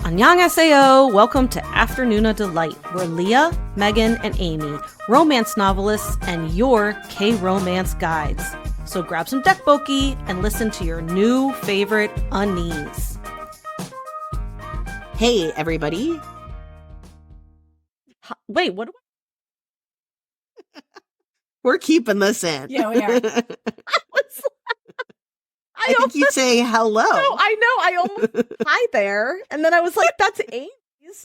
Annyeonghaseyo! Welcome to Afternoona Delight. We're Leah, Megan, and Amy, romance novelists and your K-romance guides. So grab some dekboki and listen to your new favorite unnies. Hey, everybody. Wait, what do We're keeping this in. Yeah, we are. I think you say hello. No, I know. I almost hi there. And then I was like, that's Amy's.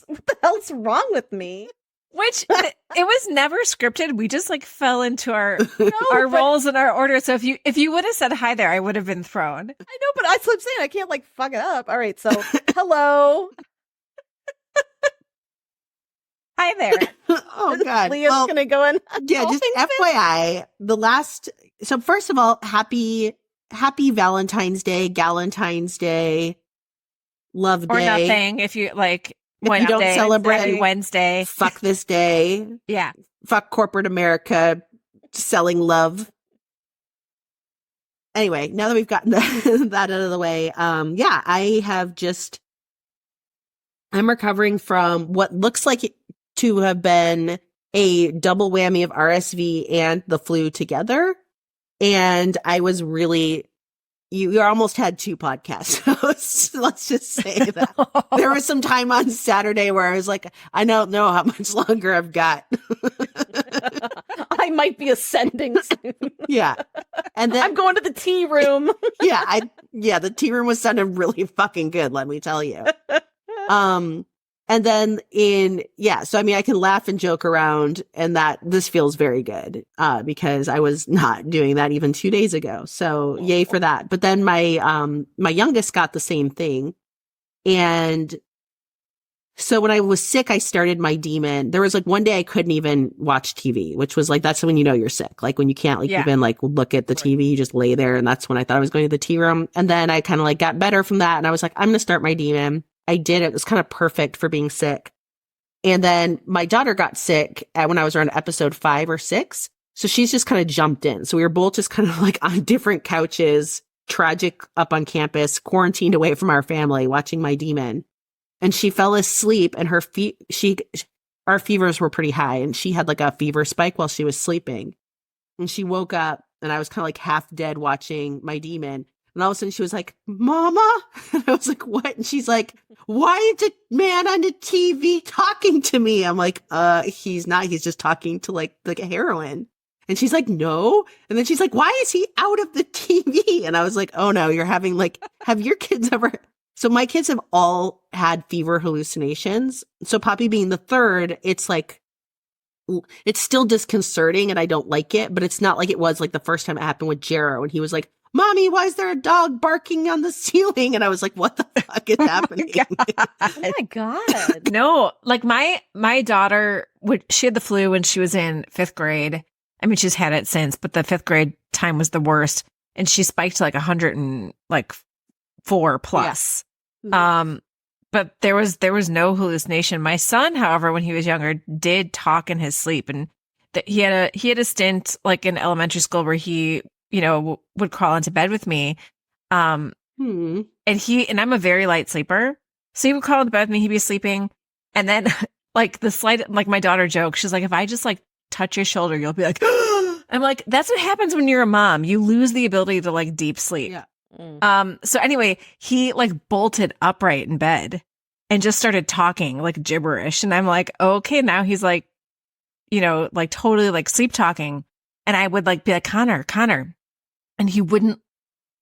What the hell's wrong with me? Which it was never scripted. We just like fell into our roles and our order. So if you would have said hi there, I would have been thrown. I know, but that's what I'm saying. I can't like fuck it up. All right, so hello. Hi there. Oh God. Leah's gonna go in. Yeah, just FYI, so first of all, happy Valentine's Day, Galentine's Day, Love Day. Or nothing if you like. If you don't celebrate Wednesday, fuck this day. Yeah. Fuck corporate America selling love. Anyway, now that we've gotten that out of the way, I'm recovering from what looks like it to have been a double whammy of RSV and the flu together. And I was really, you almost had two podcasts. Let's just say that. There was some time on Saturday where I was like, I don't know how much longer I've got. I might be ascending soon. Yeah. And then I'm going to the tea room. The tea room was sounding really fucking good, let me tell you. And then so I mean, I can laugh and joke around, and that this feels very good, because I was not doing that even 2 days ago. So yay for that. But then my youngest got the same thing. And so when I was sick, I started my demon. There was like one day I couldn't even watch TV, which was like, that's when you know you're sick. Like when you can't even like look at the TV, you just lay there. And that's when I thought I was going to the tea room. And then I kind of like got better from that. And I was like, I'm going to start my demon. I did. It was kind of perfect for being sick. And then my daughter got sick when I was around episode 5 or 6. So she's just kind of jumped in. So we were both just kind of like on different couches, tragic up on campus, quarantined away from our family, watching my demon. And she fell asleep, and our fevers were pretty high, and she had like a fever spike while she was sleeping. And she woke up, and I was kind of like half dead watching my demon. And all of a sudden she was like, Mama? And I was like, what? And she's like, why is the man on the TV talking to me? I'm like, he's not. He's just talking to like the heroine. And she's like, no. And then she's like, why is he out of the TV? And I was like, oh no, you're having like, have your kids ever? So my kids have all had fever hallucinations. So Poppy being the third, it's like, it's still disconcerting and I don't like it, but it's not like it was like the first time it happened with Jero when he was like, Mommy, why is there a dog barking on the ceiling? And I was like, what the fuck is happening? Oh my God. No, like my daughter, she had the flu when she was in 5th grade. I mean, she's had it since, but the 5th grade time was the worst. And she spiked to like 104 plus. Yeah. But there was no hallucination. My son, however, when he was younger, did talk in his sleep. And he had a stint like in elementary school where he, would crawl into bed with me. And I'm a very light sleeper. So he would crawl into bed with me, he'd be sleeping. And then like my daughter jokes, she's like, if I just like touch your shoulder, you'll be like, I'm like, that's what happens when you're a mom. You lose the ability to like deep sleep. Yeah. So anyway, he like bolted upright in bed and just started talking like gibberish. And I'm like, okay, now he's like, like totally like sleep talking. And I would like be like, Connor. And he wouldn't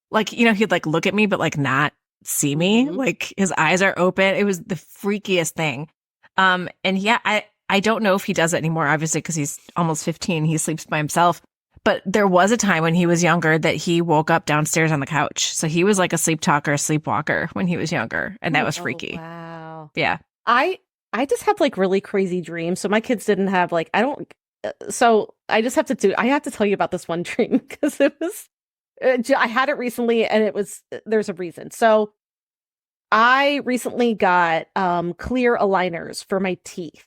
like, he'd like look at me, but like not see me. Mm-hmm. Like his eyes are open. It was the freakiest thing. And yeah, I don't know if he does it anymore, obviously, because he's almost 15. He sleeps by himself. But there was a time when he was younger that he woke up downstairs on the couch. So he was like a sleep talker, sleepwalker when he was younger. And that was freaky. Wow. Yeah. I just have like really crazy dreams. So my kids didn't have like, I have to tell you about this one dream because it was, I had it recently and there's a reason. So I recently got clear aligners for my teeth.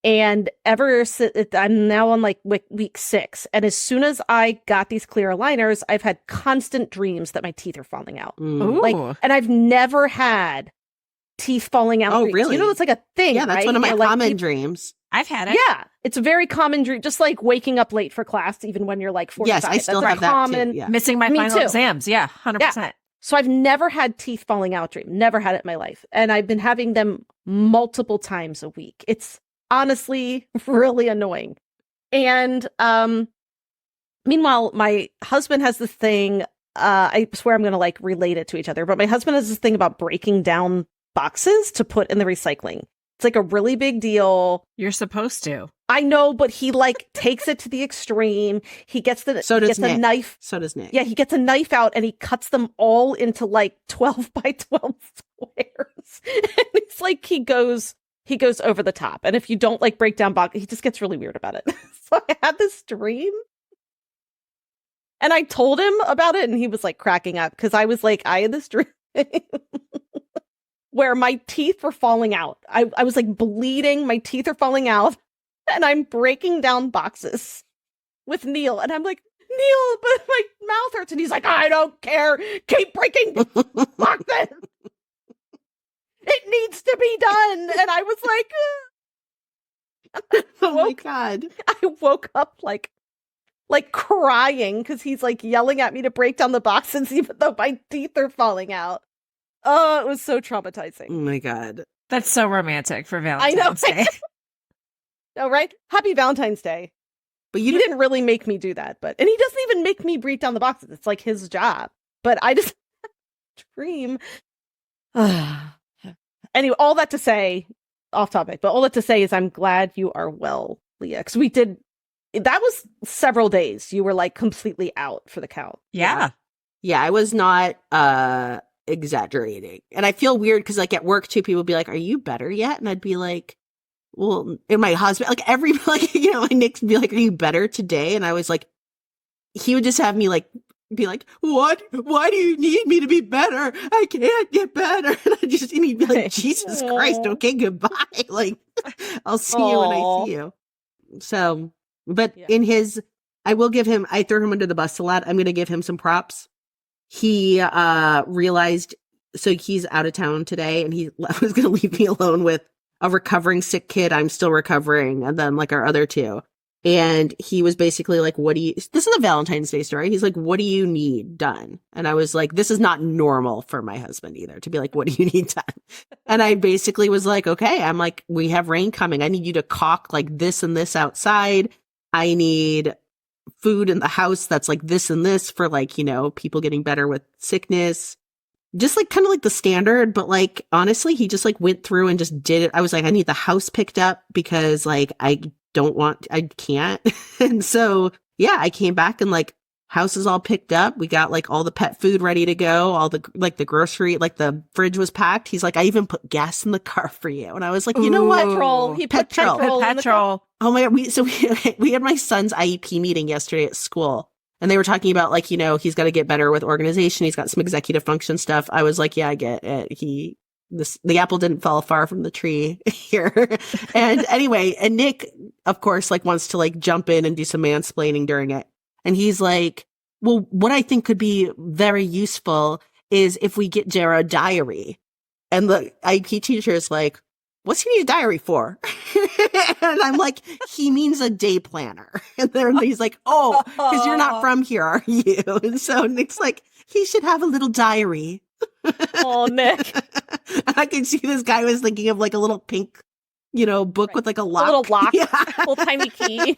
And I'm now on like week 6. And as soon as I got these clear aligners, I've had constant dreams that my teeth are falling out. Ooh. And I've never had teeth falling out. Oh, dreams. really? You know, it's like a thing. Yeah, that's right? one of my Where, common like, dreams. I've had it. yeah, it's a very common dream. Just like waking up late for class, even when you're like 45. Yes, I still That's have that common. too. Yeah. Missing my Me final too. exams. Yeah, 100%. So I've never had teeth falling out dream. Never had it in my life. And I've been having them multiple times a week. It's honestly really annoying. And meanwhile, my husband has this thing, I swear I'm going to like relate it to each other, but my husband has this thing about breaking down boxes to put in the recycling. It's like a really big deal. You're supposed to. I know, but he like takes it to the extreme. He gets the So does Nick. a knife. So does Nick. Yeah, he gets a knife out and he cuts them all into like 12 by 12 squares. And it's like he goes over the top. And if you don't like break down box, he just gets really weird about it. So I had this dream. And I told him about it and he was like cracking up because I was like, I had this dream where my teeth were falling out. I was like bleeding. My teeth are falling out. And I'm breaking down boxes with Neil. And I'm like, Neil, but my mouth hurts. And he's like, I don't care. Keep breaking boxes. It needs to be done. And I was like, Oh my God. I woke up like crying because he's like yelling at me to break down the boxes even though my teeth are falling out. Oh, it was so traumatizing. Oh my God. That's so romantic for I Valentine's know. Day. Oh, right? Happy Valentine's Day. But He didn't really make me do that, and he doesn't even make me break down the boxes. It's like his job. But I just dream. Anyway, all that to say, off topic, but all that to say is I'm glad you are well, Leah. Because that was several days. You were like completely out for the count. Yeah. Yeah, I was not exaggerating. And I feel weird because like at work too, people would be like, are you better yet? And I'd be like, well, and my husband, like my Nick would be like, are you better today? And I was like, he would just have me like, be like, what? Why do you need me to be better? I can't get better. And he'd be like, Jesus Christ, okay, goodbye. Like, I'll see you when I see you. So, but I will give him, I threw him under the bus a lot. I'm going to give him some props. He realized, so he's out of town today and he was going to leave me alone with a recovering sick kid. I'm still recovering. And then like our other two. And he was basically like, this is a Valentine's Day story. He's like, what do you need done? And I was like, this is not normal for my husband either to be like, what do you need done? And I basically was like, okay, I'm like, we have rain coming. I need you to caulk like this and this outside. I need food in the house that's like this and this for like, people getting better with sickness. Just like kind of like the standard, but like honestly, he just like went through and just did it. I was like, I need the house picked up because like I can't. And so, yeah, I came back and like house is all picked up. We got like all the pet food ready to go. All the like the grocery, like the fridge was packed. He's like, I even put gas in the car for you. And I was like, you know what? Petrol. He put petrol. In the car. Oh my God. We had my son's IEP meeting yesterday at school. And they were talking about like, he's got to get better with organization. He's got some executive function stuff. I was like, yeah, I get it. The apple didn't fall far from the tree here. And anyway, and Nick, of course, like wants to like jump in and do some mansplaining during it. And he's like, well, what I think could be very useful is if we get Jara a diary. And the IEP teacher is like, what's he need a diary for? And I'm like, he means a day planner. And then he's like, oh, because you're not from here, are you? And so Nick's like, he should have a little diary. Oh, Nick. And I can see this guy was thinking of like a little pink, book with like a lock. A little lock. Yeah. Little tiny key.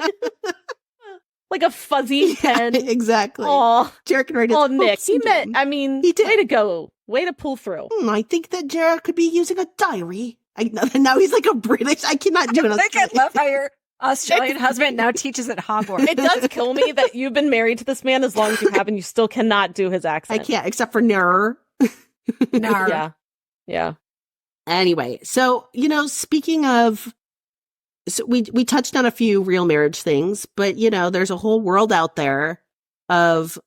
Like a fuzzy pen. Yeah, exactly. Oh, Jared can write his Nick. hopes He and did. way to go. Way to pull through. I think that Jared could be using a diary. Now he's like a British. I cannot do it. I think I love how your Australian husband now teaches at Hogwarts. It does kill me that you've been married to this man as long as you have and you still cannot do his accent. I can't, except for Nar. Nar. Yeah. Anyway, so, speaking of, so we touched on a few real marriage things, but, there's a whole world out there of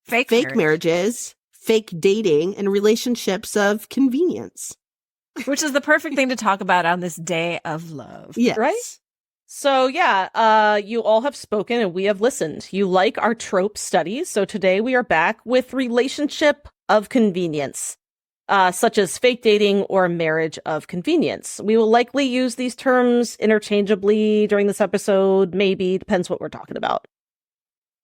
fake marriages, fake dating, and relationships of convenience. Which is the perfect thing to talk about on this day of love. Yes. Right? So, yeah, you all have spoken and we have listened. You like our trope studies. So today we are back with relationship of convenience. such as fake dating or marriage of convenience. We will likely use these terms interchangeably during this episode, maybe, depends what we're talking about.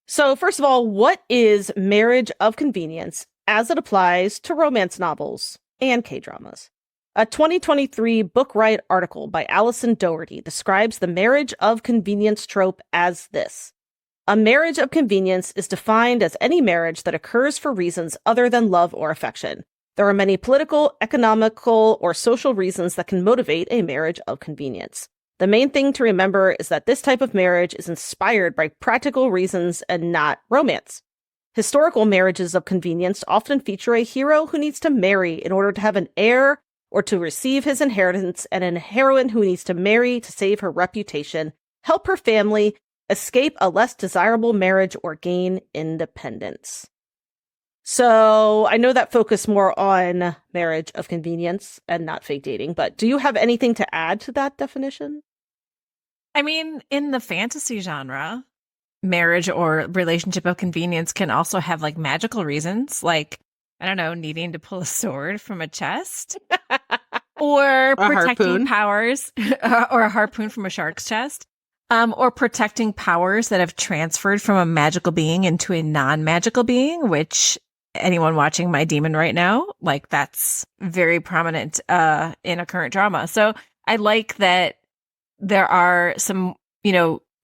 So first of all, what is marriage of convenience as it applies to romance novels and K-dramas? A 2023 Book Riot article by Allison Doherty describes the marriage of convenience trope as this. A marriage of convenience is defined as any marriage that occurs for reasons other than love or affection. There are many political, economical, or social reasons that can motivate a marriage of convenience. The main thing to remember is that this type of marriage is inspired by practical reasons and not romance. Historical marriages of convenience often feature a hero who needs to marry in order to have an heir or to receive his inheritance, and a heroine who needs to marry to save her reputation, help her family, escape a less desirable marriage, or gain independence. So I know that focused more on marriage of convenience and not fake dating, but do you have anything to add to that definition? I mean, in the fantasy genre, marriage or relationship of convenience can also have like magical reasons, like, I don't know, needing to pull a sword from a chest or protecting powers or a harpoon from a shark's chest, or protecting powers that have transferred from a magical being into a non-magical being, which anyone watching My Demon right now, like that's very prominent in a current drama. So I like that there are some,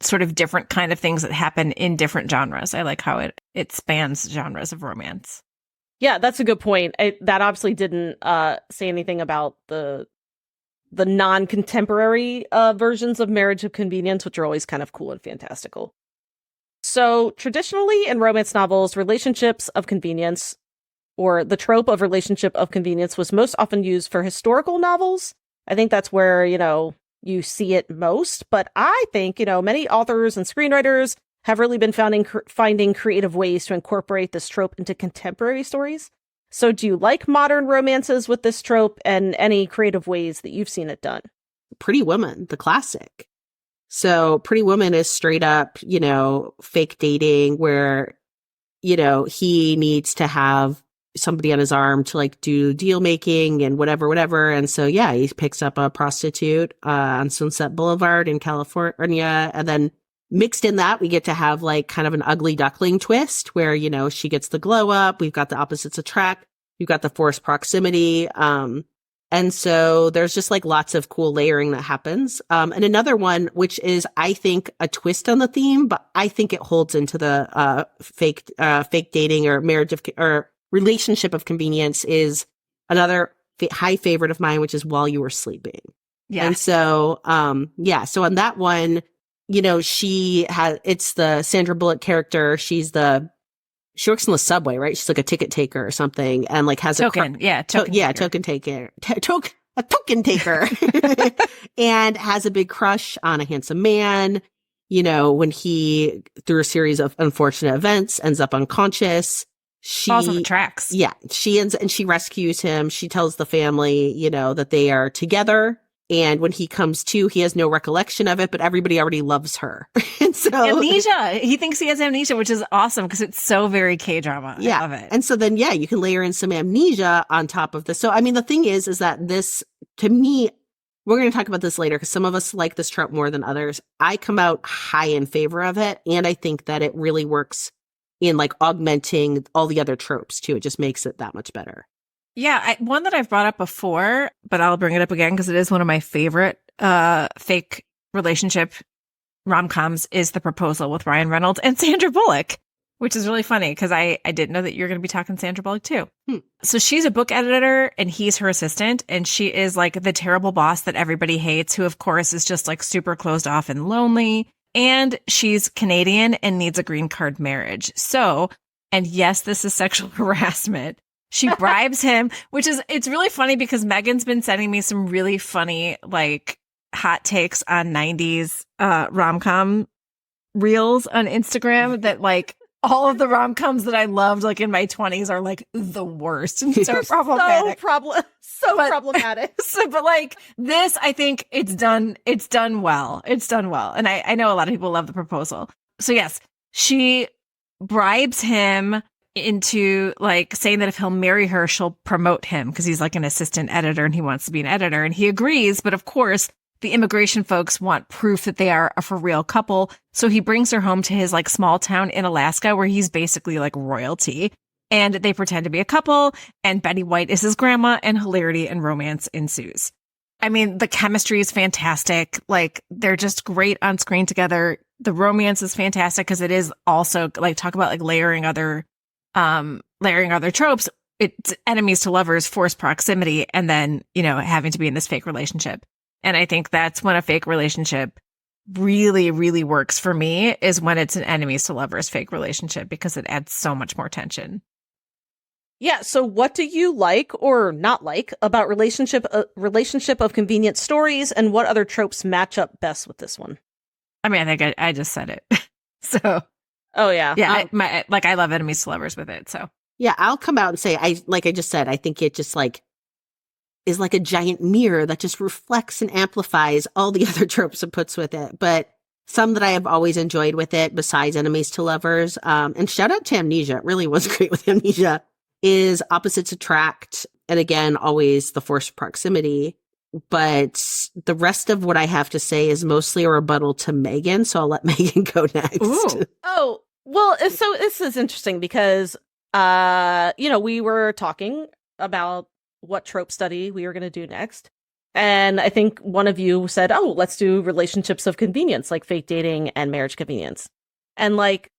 sort of different kind of things that happen in different genres. I like how it spans genres of romance. Yeah, that's a good point. That obviously didn't say anything about the non-contemporary versions of marriage of convenience, which are always kind of cool and fantastical. So traditionally in romance novels, relationships of convenience, or the trope of relationship of convenience, was most often used for historical novels. I think that's where, you see it most. But I think, many authors and screenwriters have really been finding creative ways to incorporate this trope into contemporary stories. So do you like modern romances with this trope, and any creative ways that you've seen it done? Pretty Woman, the classic. So Pretty Woman is straight up, fake dating where, he needs to have somebody on his arm to like do deal making and whatever. And so, yeah, he picks up a prostitute on Sunset Boulevard in California. And then mixed in that, we get to have like kind of an ugly duckling twist where, she gets the glow up. We've got the opposites attract. We've got the forced proximity. And so there's just like lots of cool layering that happens. And another one, which is, I think, a twist on the theme, but I think it holds into the fake dating or marriage of or relationship of convenience, is another high favorite of mine, which is While You Were Sleeping. Yeah. And so, so on that one, it's the Sandra Bullock character. She works in the subway, right? She's like a ticket taker or something, and like has token taker, a token taker, and has a big crush on a handsome man. When he, through a series of unfortunate events, ends up unconscious. She falls off the tracks. Yeah, she rescues him. She tells the family, that they are together. And when he comes to, he has no recollection of it, but everybody already loves her. And so amnesia. He thinks he has amnesia, which is awesome because it's so very K-drama. Yeah. I love it. And so then, you can layer in some amnesia on top of this. So, I mean, the thing is that this, to me, we're going to talk about this later because some of us like this trope more than others. I come out high in favor of it. And I think that it really works in like augmenting all the other tropes too. It just makes it that much better. Yeah, one that I've brought up before, but I'll bring it up again because it is one of my favorite fake relationship rom-coms, is The Proposal with Ryan Reynolds and Sandra Bullock, which is really funny because I didn't know that you're going to be talking Sandra Bullock too. So she's a book editor and he's her assistant, and she is like the terrible boss that everybody hates, who of course is just like super closed off and lonely. And she's Canadian and needs a green card marriage. So, and yes, this is sexual harassment. She bribes him, it's really funny because Megan's been sending me some really funny, like, hot takes on 90s rom-com reels on Instagram that, like, all of the rom-coms that I loved, like, in my 20s are, like, the worst and so problematic. Problematic. But, like, this, I think it's done well. It's done well. And I know a lot of people love The Proposal. So, yes, she bribes him into like saying that if he'll marry her, she'll promote him because he's like an assistant editor and he wants to be an editor. And he agrees. But of course, the immigration folks want proof that they are a for real couple. So he brings her home to his like small town in Alaska where he's basically like royalty. And they pretend to be a couple. And Betty White is his grandma, and hilarity and romance ensues. I mean, the chemistry is fantastic. Like, they're just great on screen together. The romance is fantastic because it is also like, talk about like layering other tropes. It's enemies to lovers, forced proximity, and then, you know, having to be in this fake relationship. And I think that's when a fake relationship really, really works for me, is when it's an enemies to lovers fake relationship, because it adds so much more tension. Yeah, so what do you like or not like about relationship of convenient stories, and what other tropes match up best with this one? I mean, I think I just said it. So, oh yeah. Yeah, I love enemies to lovers with it, so. Yeah, I'll come out and say, like I just said, I think it just like is like a giant mirror that just reflects and amplifies all the other tropes it puts with it. But some that I have always enjoyed with it, besides enemies to lovers, and shout out to Amnesia, it really was great with Amnesia, is opposites attract, and again, always the forced proximity. But the rest of what I have to say is mostly a rebuttal to Megan, so I'll let Megan go next. Ooh. Oh, well, so this is interesting because, we were talking about what trope study we were going to do next. And I think one of you said, oh, let's do relationships of convenience, like fake dating and marriage convenience. And like,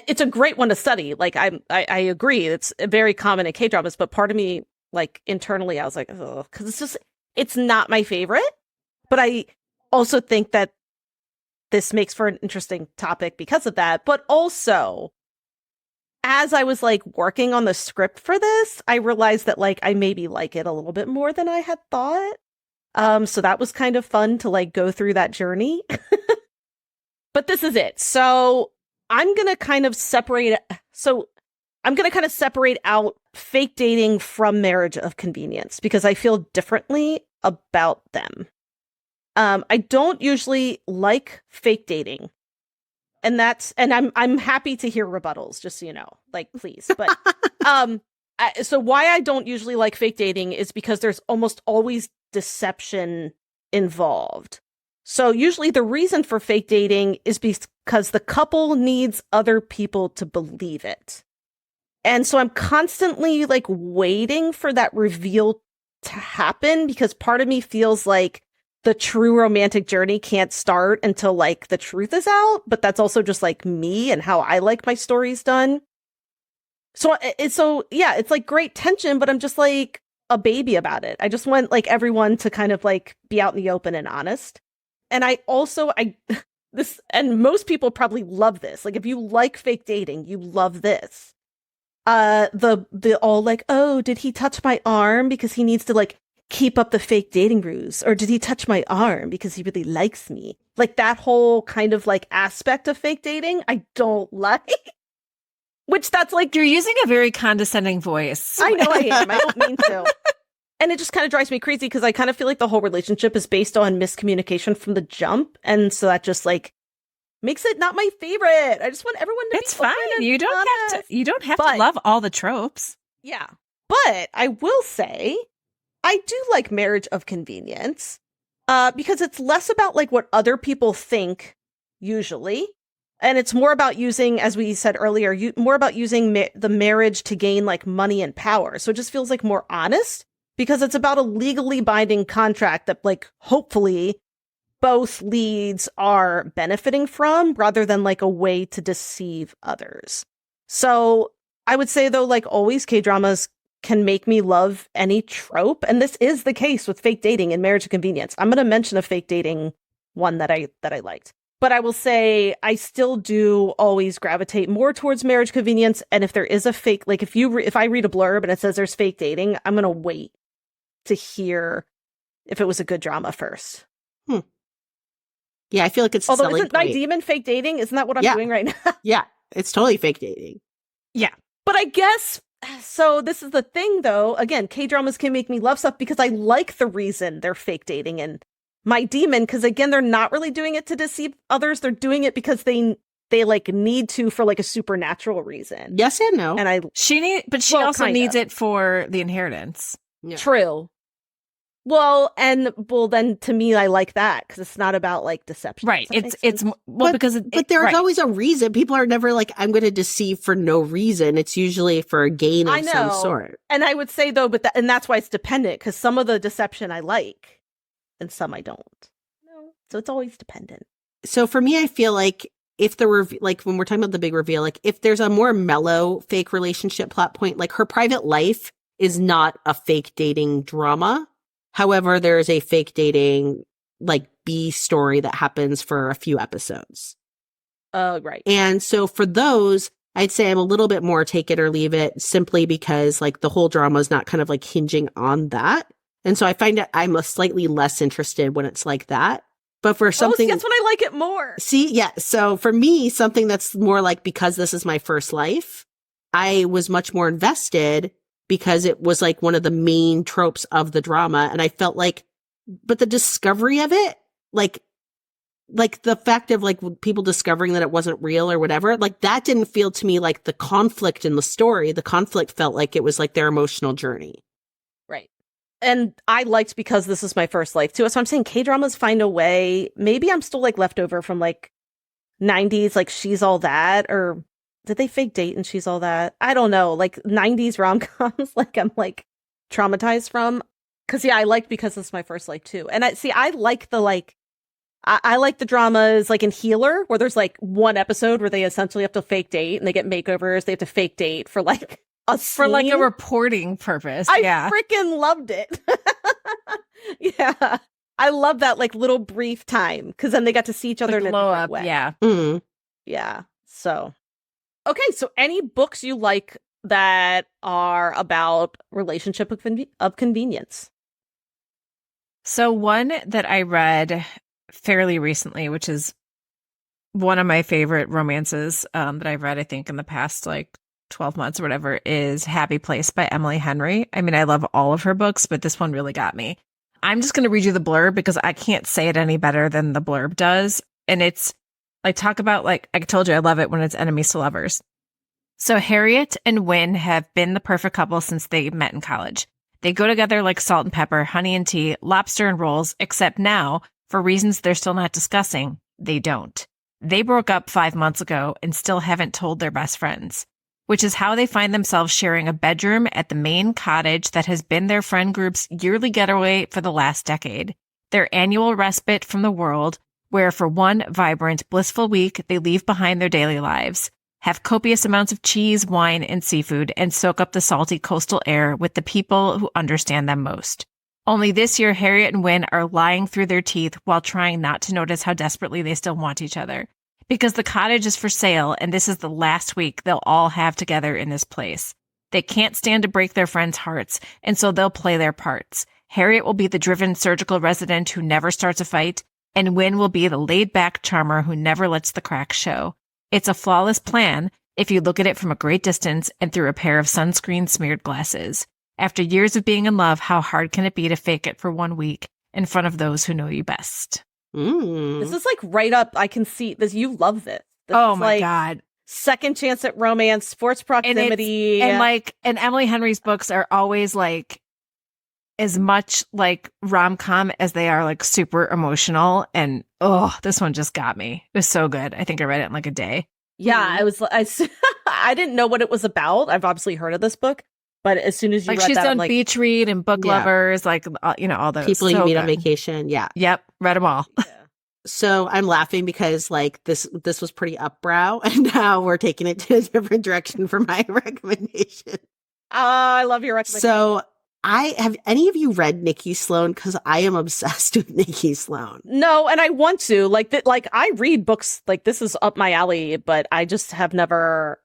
it's a great one to study. Like, I agree. It's very common in K-dramas, but part of me, like, internally, I was like, oh, because it's not my favorite. But I also think that this makes for an interesting topic because of that. But also, as I was like working on the script for this, I realized that like I maybe like it a little bit more than I had thought. So that was kind of fun to like go through that journey. But this is it. So I'm going to kind of separate out fake dating from marriage of convenience because I feel differently about them. I don't usually like fake dating. And I'm happy to hear rebuttals, just so you know, like, please. But so why I don't usually like fake dating is because there's almost always deception involved. So usually the reason for fake dating is because the couple needs other people to believe it. And so I'm constantly like waiting for that reveal to happen because part of me feels like the true romantic journey can't start until like the truth is out, but that's also just like me and how I like my stories done. So yeah, it's like great tension, but I'm just like a baby about it. I just want like everyone to kind of like be out in the open and honest. And this, and most people probably love this. Like if you like fake dating, you love this. The all like, oh, did he touch my arm because he needs to like keep up the fake dating ruse, or did he touch my arm because he really likes me? Like that whole kind of like aspect of fake dating, I don't like. Which that's like, you're using a very condescending voice. I know I am. I don't mean to. And it just kind of drives me crazy because I kind of feel like the whole relationship is based on miscommunication from the jump, and so that just like makes it not my favorite. I just want everyone to it's be fine. You don't have to love all the tropes. Yeah. But I will say I do like marriage of convenience because it's less about like what other people think usually. And it's more about using, as we said earlier, more about using the marriage to gain like money and power. So it just feels like more honest because it's about a legally binding contract that like hopefully both leads are benefiting from rather than like a way to deceive others. So I would say though, like always, K-dramas can make me love any trope. And this is the case with fake dating and marriage of convenience. I'm going to mention a fake dating one that I liked. But I will say I still do always gravitate more towards marriage convenience. And if there is a fake, like if I read a blurb and it says there's fake dating, I'm going to wait to hear if it was a good drama first. Yeah, I feel like it's although isn't My Demon fake dating? Isn't that what I'm doing right now? Yeah, it's totally fake dating. Yeah. But I guess, so this is the thing though, again, K-dramas can make me love stuff because I like the reason they're fake dating and My Demon, because again, they're not really doing it to deceive others. They're doing it because they they like need to for like a supernatural reason. Yes and no. And she also needs it for the inheritance. Yeah. True. Well, then to me, I like that because it's not about like deception. Right. But there's always a reason. People are never like, I'm going to deceive for no reason. It's usually for a gain of some sort. And I would say though, and that's why it's dependent because some of the deception I like and some I don't. No. So it's always dependent. So for me, I feel like if like when we're talking about the big reveal, like if there's a more mellow fake relationship plot point, like her private life is not a fake dating drama. However, there is a fake dating like B story that happens for a few episodes. Right. And so for those, I'd say I'm a little bit more take it or leave it simply because like the whole drama is not kind of like hinging on that. And so I find that I'm slightly less interested when it's like that. But for something, that's when I like it more. See, yeah. So for me, something that's more like because this is my first life, I was much more invested because it was like one of the main tropes of the drama. And I felt like, but the discovery of it, like the fact of like people discovering that it wasn't real or whatever, like that didn't feel to me like the conflict in the story. The conflict felt like it was like their emotional journey. Right. And I liked because this is my first life too. So I'm saying K-dramas find a way. Maybe I'm still like left over from like 90s, like She's All That, or did they fake date and She's All That? I don't know. Like 90s rom-coms, like I'm like traumatized from. Cause yeah, I liked because this is my first life too. And I like the like, I like the dramas like in Healer where there's like one episode where they essentially have to fake date and they get makeovers. They have to fake date for like a scene. For like a reporting purpose. I freaking loved it. Yeah. I love that like little brief time because then they got to see each other in a different way. Yeah. Mm-hmm. Yeah. So, okay. So any books you like that are about relationship of convenience? So one that I read fairly recently, which is one of my favorite romances that I've read, I think, in the past like 12 months or whatever, is Happy Place by Emily Henry. I mean, I love all of her books, but this one really got me. I'm just going to read you the blurb because I can't say it any better than the blurb does. And it's like, talk about, like, I told you, I love it when it's enemies to lovers. So Harriet and Wynne have been the perfect couple since they met in college. They go together like salt and pepper, honey and tea, lobster and rolls, except now, for reasons they're still not discussing, they don't. They broke up 5 months ago and still haven't told their best friends, which is how they find themselves sharing a bedroom at the main cottage that has been their friend group's yearly getaway for the last decade, their annual respite from the world, where for one vibrant, blissful week, they leave behind their daily lives, have copious amounts of cheese, wine, and seafood, and soak up the salty coastal air with the people who understand them most. Only this year, Harriet and Wynne are lying through their teeth while trying not to notice how desperately they still want each other. Because the cottage is for sale, and this is the last week they'll all have together in this place. They can't stand to break their friends' hearts, and so they'll play their parts. Harriet will be the driven surgical resident who never starts a fight, and Wynne will be the laid-back charmer who never lets the cracks show. It's a flawless plan if you look at it from a great distance and through a pair of sunscreen-smeared glasses. After years of being in love, how hard can it be to fake it for 1 week in front of those who know you best? This is like right up. I can see this. You love this. Oh my God. Second chance at romance, sports proximity. And Emily Henry's books are always like as much like rom-com as they are like super emotional. And this one just got me. It was so good. I think I read it in like a day. Yeah, I didn't know what it was about. I've obviously heard of this book. But as soon as you like read she's that, done like, beach read and book lovers, like, all those. People you meet on vacation. Yeah. Yep. Read them all. Yeah. So I'm laughing because like this was pretty upbrow and now we're taking it to a different direction for my recommendation. I love your recommendation. So have any of you read Nikki Sloan? Because I am obsessed with Nikki Sloan. No, and I want to like I read books like this is up my alley, but I just have never.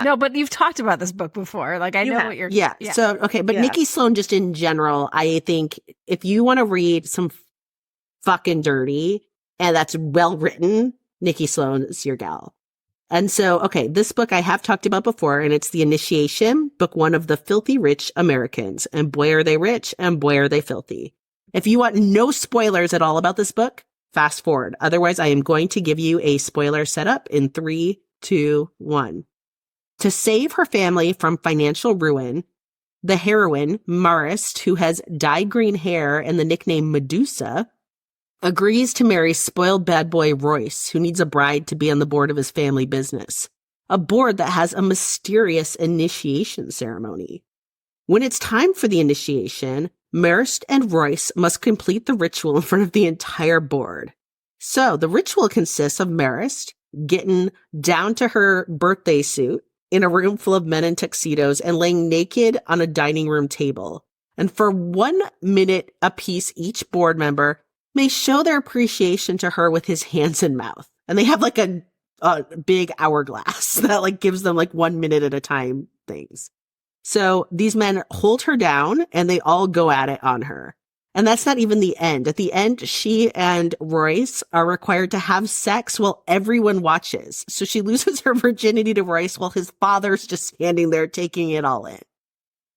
No, but you've talked about this book before. Like, I know what you're... Yeah. So, okay. But Nikki Sloan, just in general, I think if you want to read some fucking dirty and that's well written, Nikki Sloan is your gal. And so, okay, this book I have talked about before, and it's The Initiation, book 1 of The Filthy Rich Americans. And boy, are they rich, and boy, are they filthy. If you want no spoilers at all about this book, fast forward. Otherwise, I am going to give you a spoiler setup in 3, 2, 1. To save her family from financial ruin, the heroine, Marist, who has dyed green hair and the nickname Medusa, agrees to marry spoiled bad boy Royce, who needs a bride to be on the board of his family business. A board that has a mysterious initiation ceremony. When it's time for the initiation, Marist and Royce must complete the ritual in front of the entire board. So the ritual consists of Marist getting down to her birthday suit in a room full of men in tuxedos and laying naked on a dining room table. And for 1 minute apiece, each board member may show their appreciation to her with his hands and mouth. And they have like a big hourglass that like gives them like 1 minute at a time things. So these men hold her down and they all go at it on her. And that's not even the end. At the end, she and Royce are required to have sex while everyone watches. So she loses her virginity to Royce while his father's just standing there taking it all in.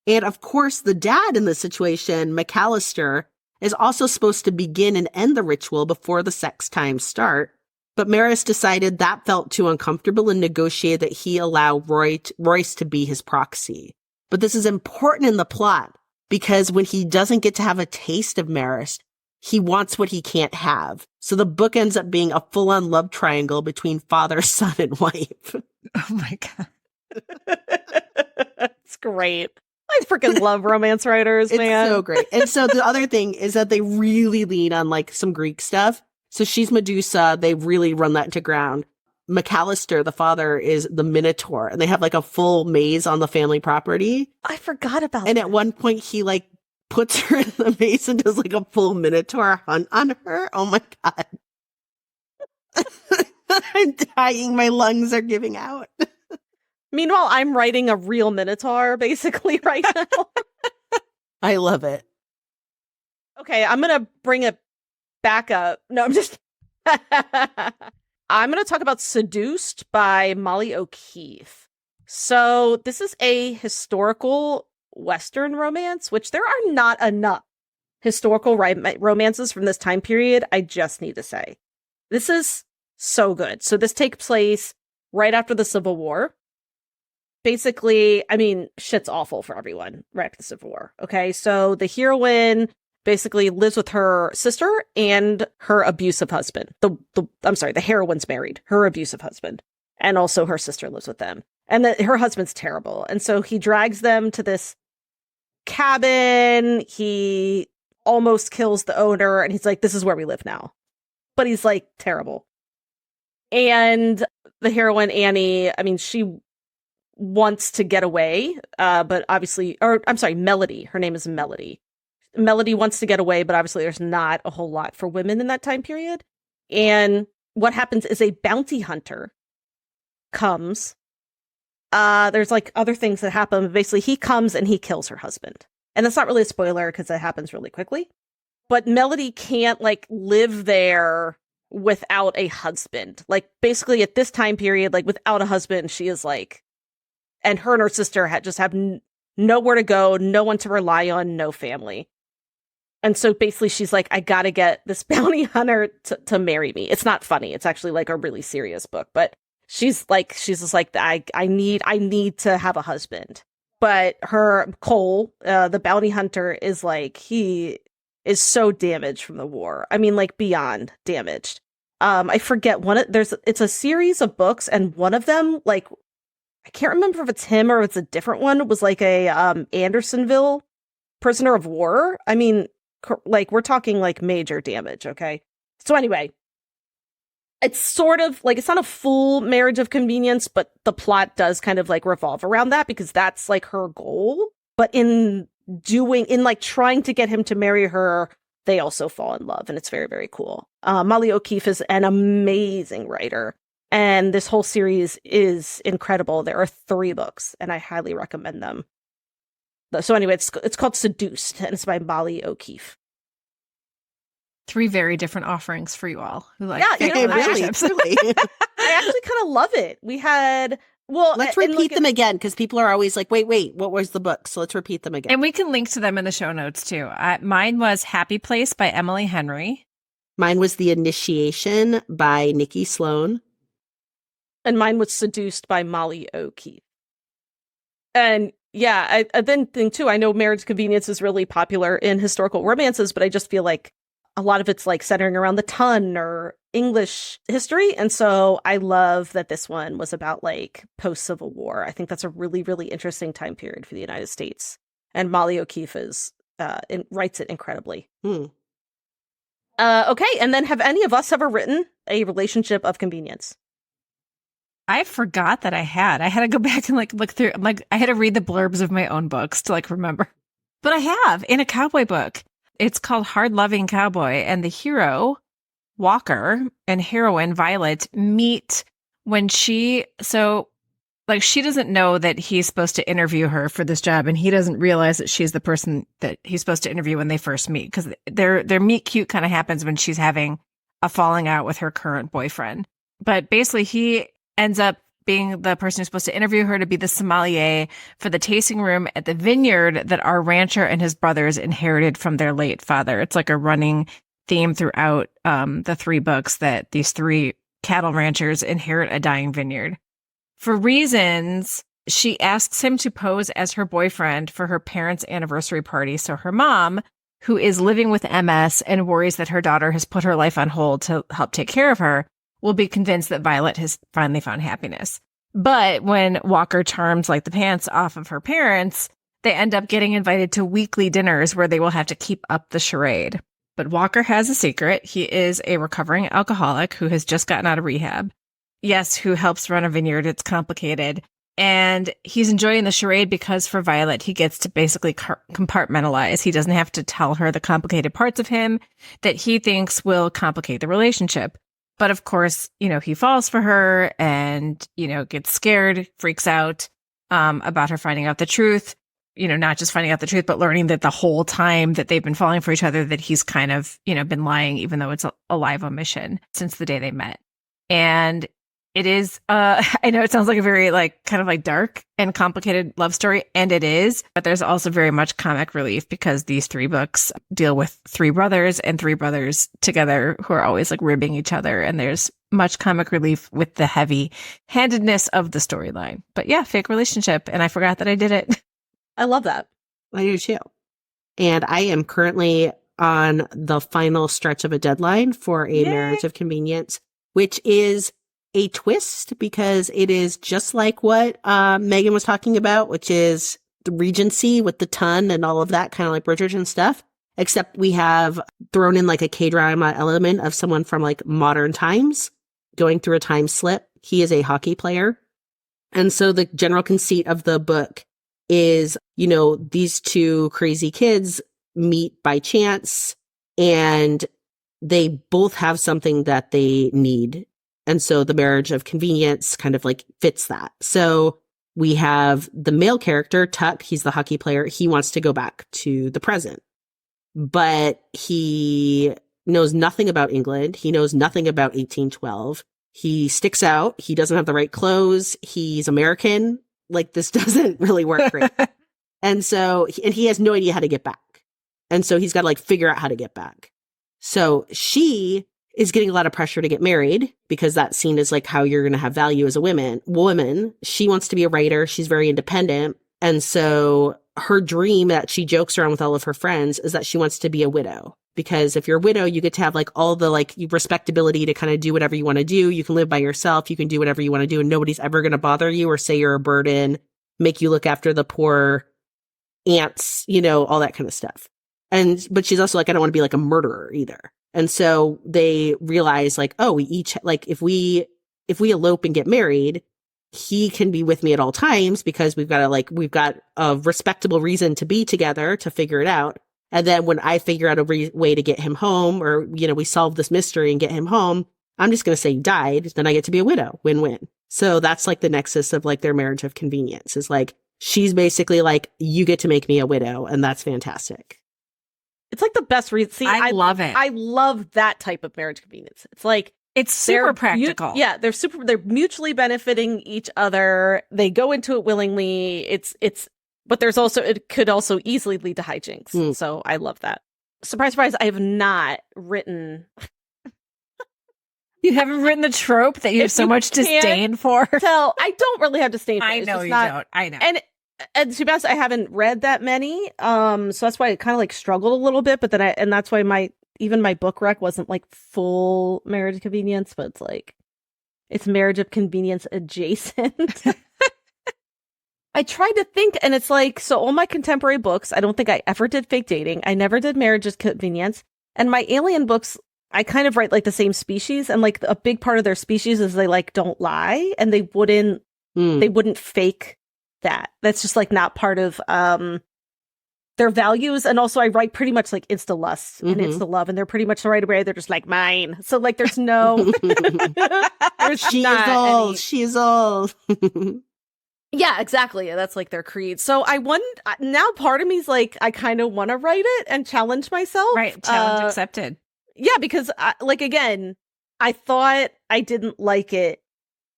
And of course, the dad in this situation, McAllister, is also supposed to begin and end the ritual before the sex times start. But Marist decided that felt too uncomfortable and negotiated that he allow Royce to be his proxy. But this is important in the plot because when he doesn't get to have a taste of Marist, he wants what he can't have. So the book ends up being a full-on love triangle between father, son, and wife. Oh my God. It's great. I freaking love romance writers, man. It's so great. And so the other thing is that they really lean on like some Greek stuff. So she's Medusa. They really run that to ground. McAllister, the father, is the Minotaur, and they have like a full maze on the family property. I forgot about And that. at one point, he like puts her in the maze and does like a full Minotaur hunt on her. Oh my God. I'm dying. My lungs are giving out. Meanwhile, I'm writing a real Minotaur basically right now. I love it. Okay, I'm going to bring it back up. No, I'm just... I'm going to talk about Seduced by Molly O'Keefe. So this is a historical Western romance, which there are not enough historical romances from this time period, I just need to say. This is so good. So this takes place right after the Civil War. Basically, I mean, shit's awful for everyone right after the Civil War. Okay, so the heroine basically lives with her sister and her abusive husband. The heroine's married, her abusive husband, and also her sister lives with them. And her husband's terrible. And so he drags them to this cabin. He almost kills the owner, and he's like, this is where we live now. But he's like terrible. And the heroine, Annie, I mean, she wants to get away, but obviously, Melody. Her name is Melody. Melody wants to get away, but obviously there's not a whole lot for women in that time period. And what happens is a bounty hunter comes. There's like other things that happen. Basically, he comes and he kills her husband. And that's not really a spoiler because it happens really quickly. But Melody can't like live there without a husband. Like basically at this time period, like without a husband, she is like, and her sister just have nowhere to go, no one to rely on, no family. And so basically she's like, I gotta get this bounty hunter to marry me. It's not funny. It's actually like a really serious book, but she's just like, I need to have a husband. But her Cole, the bounty hunter, is like, he is so damaged from the war. I mean, like beyond damaged. I forget it's a series of books, and one of them, like, I can't remember if it's him or if it's a different one. It was like a Andersonville prisoner of war. I mean, like we're talking like major damage. Okay. So anyway, it's sort of like, it's not a full marriage of convenience, but the plot does kind of like revolve around that because that's like her goal. But in like trying to get him to marry her, they also fall in love, and it's very, very cool. Molly O'Keefe is an amazing writer. And this whole series is incredible. There are 3 books, and I highly recommend them. So anyway, it's called Seduced, and it's by Molly O'Keefe. 3 very different offerings for you all who like relationships. Really. I actually kind of love it. We had, well, let's repeat them again because people are always like, wait, what was the book? So let's repeat them again. And we can link to them in the show notes too. Mine was Happy Place by Emily Henry. Mine was The Initiation by Nikki Sloan. And mine was Seduced by Molly O'Keefe. And yeah, I then think too, I know marriage convenience is really popular in historical romances, but I just feel like a lot of it's like centering around the ton or English history. And so I love that this one was about like post-Civil War. I think that's a really, really interesting time period for the United States. And Molly O'Keefe writes it incredibly. Okay, and then have any of us ever written a relationship of convenience? I forgot that I had to go back and like look through. I had to read the blurbs of my own books to like remember. But I have in a cowboy book. It's called Hard Loving Cowboy, and the hero, Walker, and heroine, Violet, meet when she doesn't know that he's supposed to interview her for this job, and he doesn't realize that she's the person that he's supposed to interview when they first meet, because their meet cute kind of happens when she's having a falling out with her current boyfriend. But basically, he ends up being the person who's supposed to interview her to be the sommelier for the tasting room at the vineyard that our rancher and his brothers inherited from their late father. It's like a running theme throughout the 3 books that these 3 cattle ranchers inherit a dying vineyard. For reasons, she asks him to pose as her boyfriend for her parents' anniversary party. So her mom, who is living with MS and worries that her daughter has put her life on hold to help take care of her, will be convinced that Violet has finally found happiness. But when Walker charms like the pants off of her parents, they end up getting invited to weekly dinners where they will have to keep up the charade. But Walker has a secret. He is a recovering alcoholic who has just gotten out of rehab. Yes, who helps run a vineyard. It's complicated. And he's enjoying the charade because for Violet, he gets to basically compartmentalize. He doesn't have to tell her the complicated parts of him that he thinks will complicate the relationship. But of course, he falls for her and, gets scared, freaks out about her finding out the truth, not just finding out the truth, but learning that the whole time that they've been falling for each other, that he's kind of, been lying, even though it's a live omission since the day they met. And it is, I know it sounds like a very kind of dark and complicated love story, and it is, but there's also very much comic relief because these 3 books deal with 3 brothers and 3 brothers together who are always ribbing each other. And there's much comic relief with the heavy handedness of the storyline. But yeah, fake relationship. And I forgot that I did it. I love that. I do too. And I am currently on the final stretch of a deadline for a marriage of convenience, which is a twist because it is just like what Megan was talking about, which is the Regency with the ton and all of that, kind of like Bridgerton stuff, except we have thrown in a K-drama element of someone from modern times going through a time slip. He is a hockey player. And so the general conceit of the book is, these 2 crazy kids meet by chance and they both have something that they need. And so the marriage of convenience kind of fits that. So we have the male character, Tuck. He's the hockey player. He wants to go back to the present, but he knows nothing about England. He knows nothing about 1812. He sticks out. He doesn't have the right clothes. He's American. This doesn't really work great. And so, and he has no idea how to get back. And so he's got to figure out how to get back. So she is getting a lot of pressure to get married because that's seen as how you're going to have value as a woman. She wants to be a writer. She's very independent. And so her dream that she jokes around with all of her friends is that she wants to be a widow, because if you're a widow, you get to have all the respectability to kind of do whatever you want to do. You can live by yourself. You can do whatever you want to do and nobody's ever going to bother you or say you're a burden, make you look after the poor aunts, all that kind of stuff. But she's also I don't want to be a murderer either. And so they realize oh, we each if we elope and get married, he can be with me at all times because we've got a respectable reason to be together to figure it out. And then when I figure out a way to get him home or, we solve this mystery and get him home, I'm just going to say he died. Then I get to be a widow. Win-win. So that's the nexus of their marriage of convenience is she's basically you get to make me a widow. And that's fantastic. It's the best reason. See, I love it. I love that type of marriage convenience. It's it's super practical. They're mutually benefiting each other. They go into it willingly. But it could also easily lead to hijinks. So I love that. Surprise, surprise, I have not written You haven't written the trope that you have so much disdain for. Tell, I don't really have disdain for it. I know you don't. I know. And to be honest, I haven't read that many. So that's why I kind of like struggled a little bit. But then and that's why my book rec wasn't like full marriage of convenience, but it's like it's marriage of convenience adjacent. I tried to think, and it's like, so all my contemporary books, I don't think I ever did fake dating. I never did marriage of convenience. And my alien books, I kind of write like the same species, and like a big part of their species is they like don't lie, and they wouldn't fake that. That's just like not part of their values. And also I write pretty much like insta lust and insta love, and they're pretty much the right away. They're just like mine. So like there's no she's old. Yeah, exactly. That's like their creed. So now part of me is like, I kind of want to write it and challenge myself. Right. Challenge accepted. Yeah, because again, I thought I didn't like it.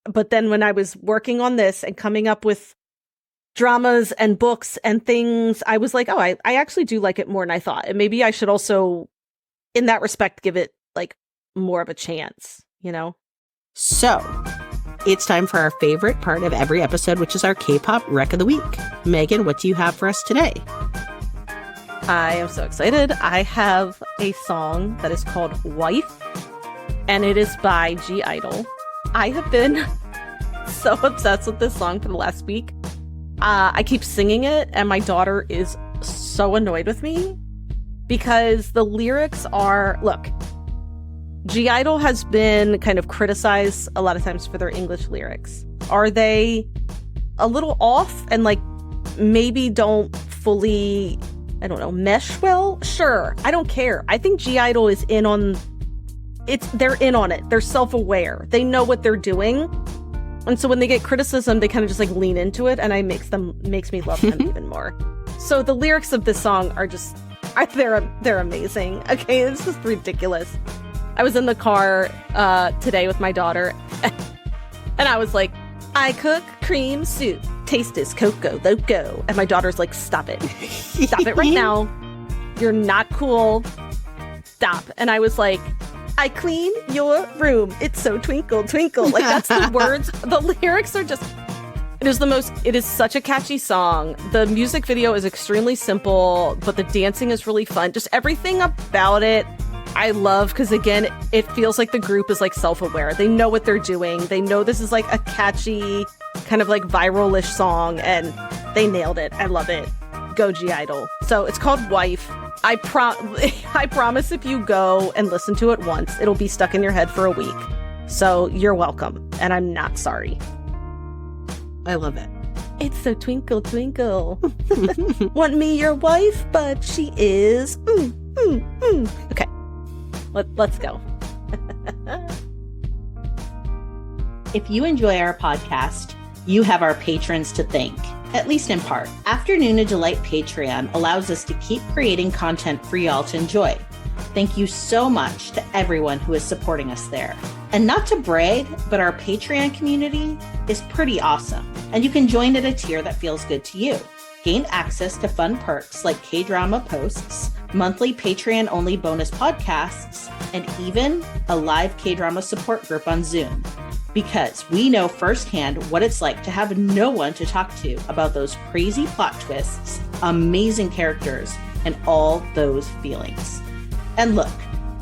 But then when I was working on this and coming up with dramas and books and things, I was like, oh, I actually do like it more than I thought. And maybe I should also, in that respect, give it like more of a chance, you know? So it's time for our favorite part of every episode, which is our K-pop Rec of the Week. Megan, what do you have for us today? I am so excited. I have a song that is called Wife, and it is by G-I-DLE. I have been so obsessed with this song for the last week. I keep singing it, and my daughter is so annoyed with me because the lyrics are, look, G-I-DLE has been kind of criticized a lot of times for their English lyrics. Are they a little off and like maybe don't fully, I don't know, mesh well? Sure, I don't care. I think G-I-DLE is in on it. They're in on it. They're self-aware. They know what they're doing. And so when they get criticism, they kind of just like lean into it, and makes me love them even more. So the lyrics of this song are just, they're amazing. Okay, it's just ridiculous. I was in the car today with my daughter, and I was like, I cook cream soup, taste is cocoa loco. And my daughter's like, stop it. Stop it right now. You're not cool. Stop. And I was like, I clean your room. It's so twinkle, twinkle. Like, that's the words. The lyrics are just, it is such a catchy song. The music video is extremely simple, but the dancing is really fun. Just everything about it I love, because again, it feels like the group is like self-aware. They know what they're doing. They know this is like a catchy, kind of like viral-ish song, and they nailed it. I love it. Go G-I-DLE. So it's called Wife. I promise if you go and listen to it once, it'll be stuck in your head for a week. So you're welcome, and I'm not sorry. I love it. It's so twinkle, twinkle. Want me your wife, but she is. Okay, let's go. If you enjoy our podcast, you have our patrons to thank, at least in part. Afternoona Delight Patreon allows us to keep creating content for y'all to enjoy. Thank you so much to everyone who is supporting us there. And not to brag, but our Patreon community is pretty awesome, and you can join at a tier that feels good to you. Gain access to fun perks like K-drama posts, monthly Patreon-only bonus podcasts, and even a live K-drama support group on Zoom. Because we know firsthand what it's like to have no one to talk to about those crazy plot twists, amazing characters, and all those feelings. And look,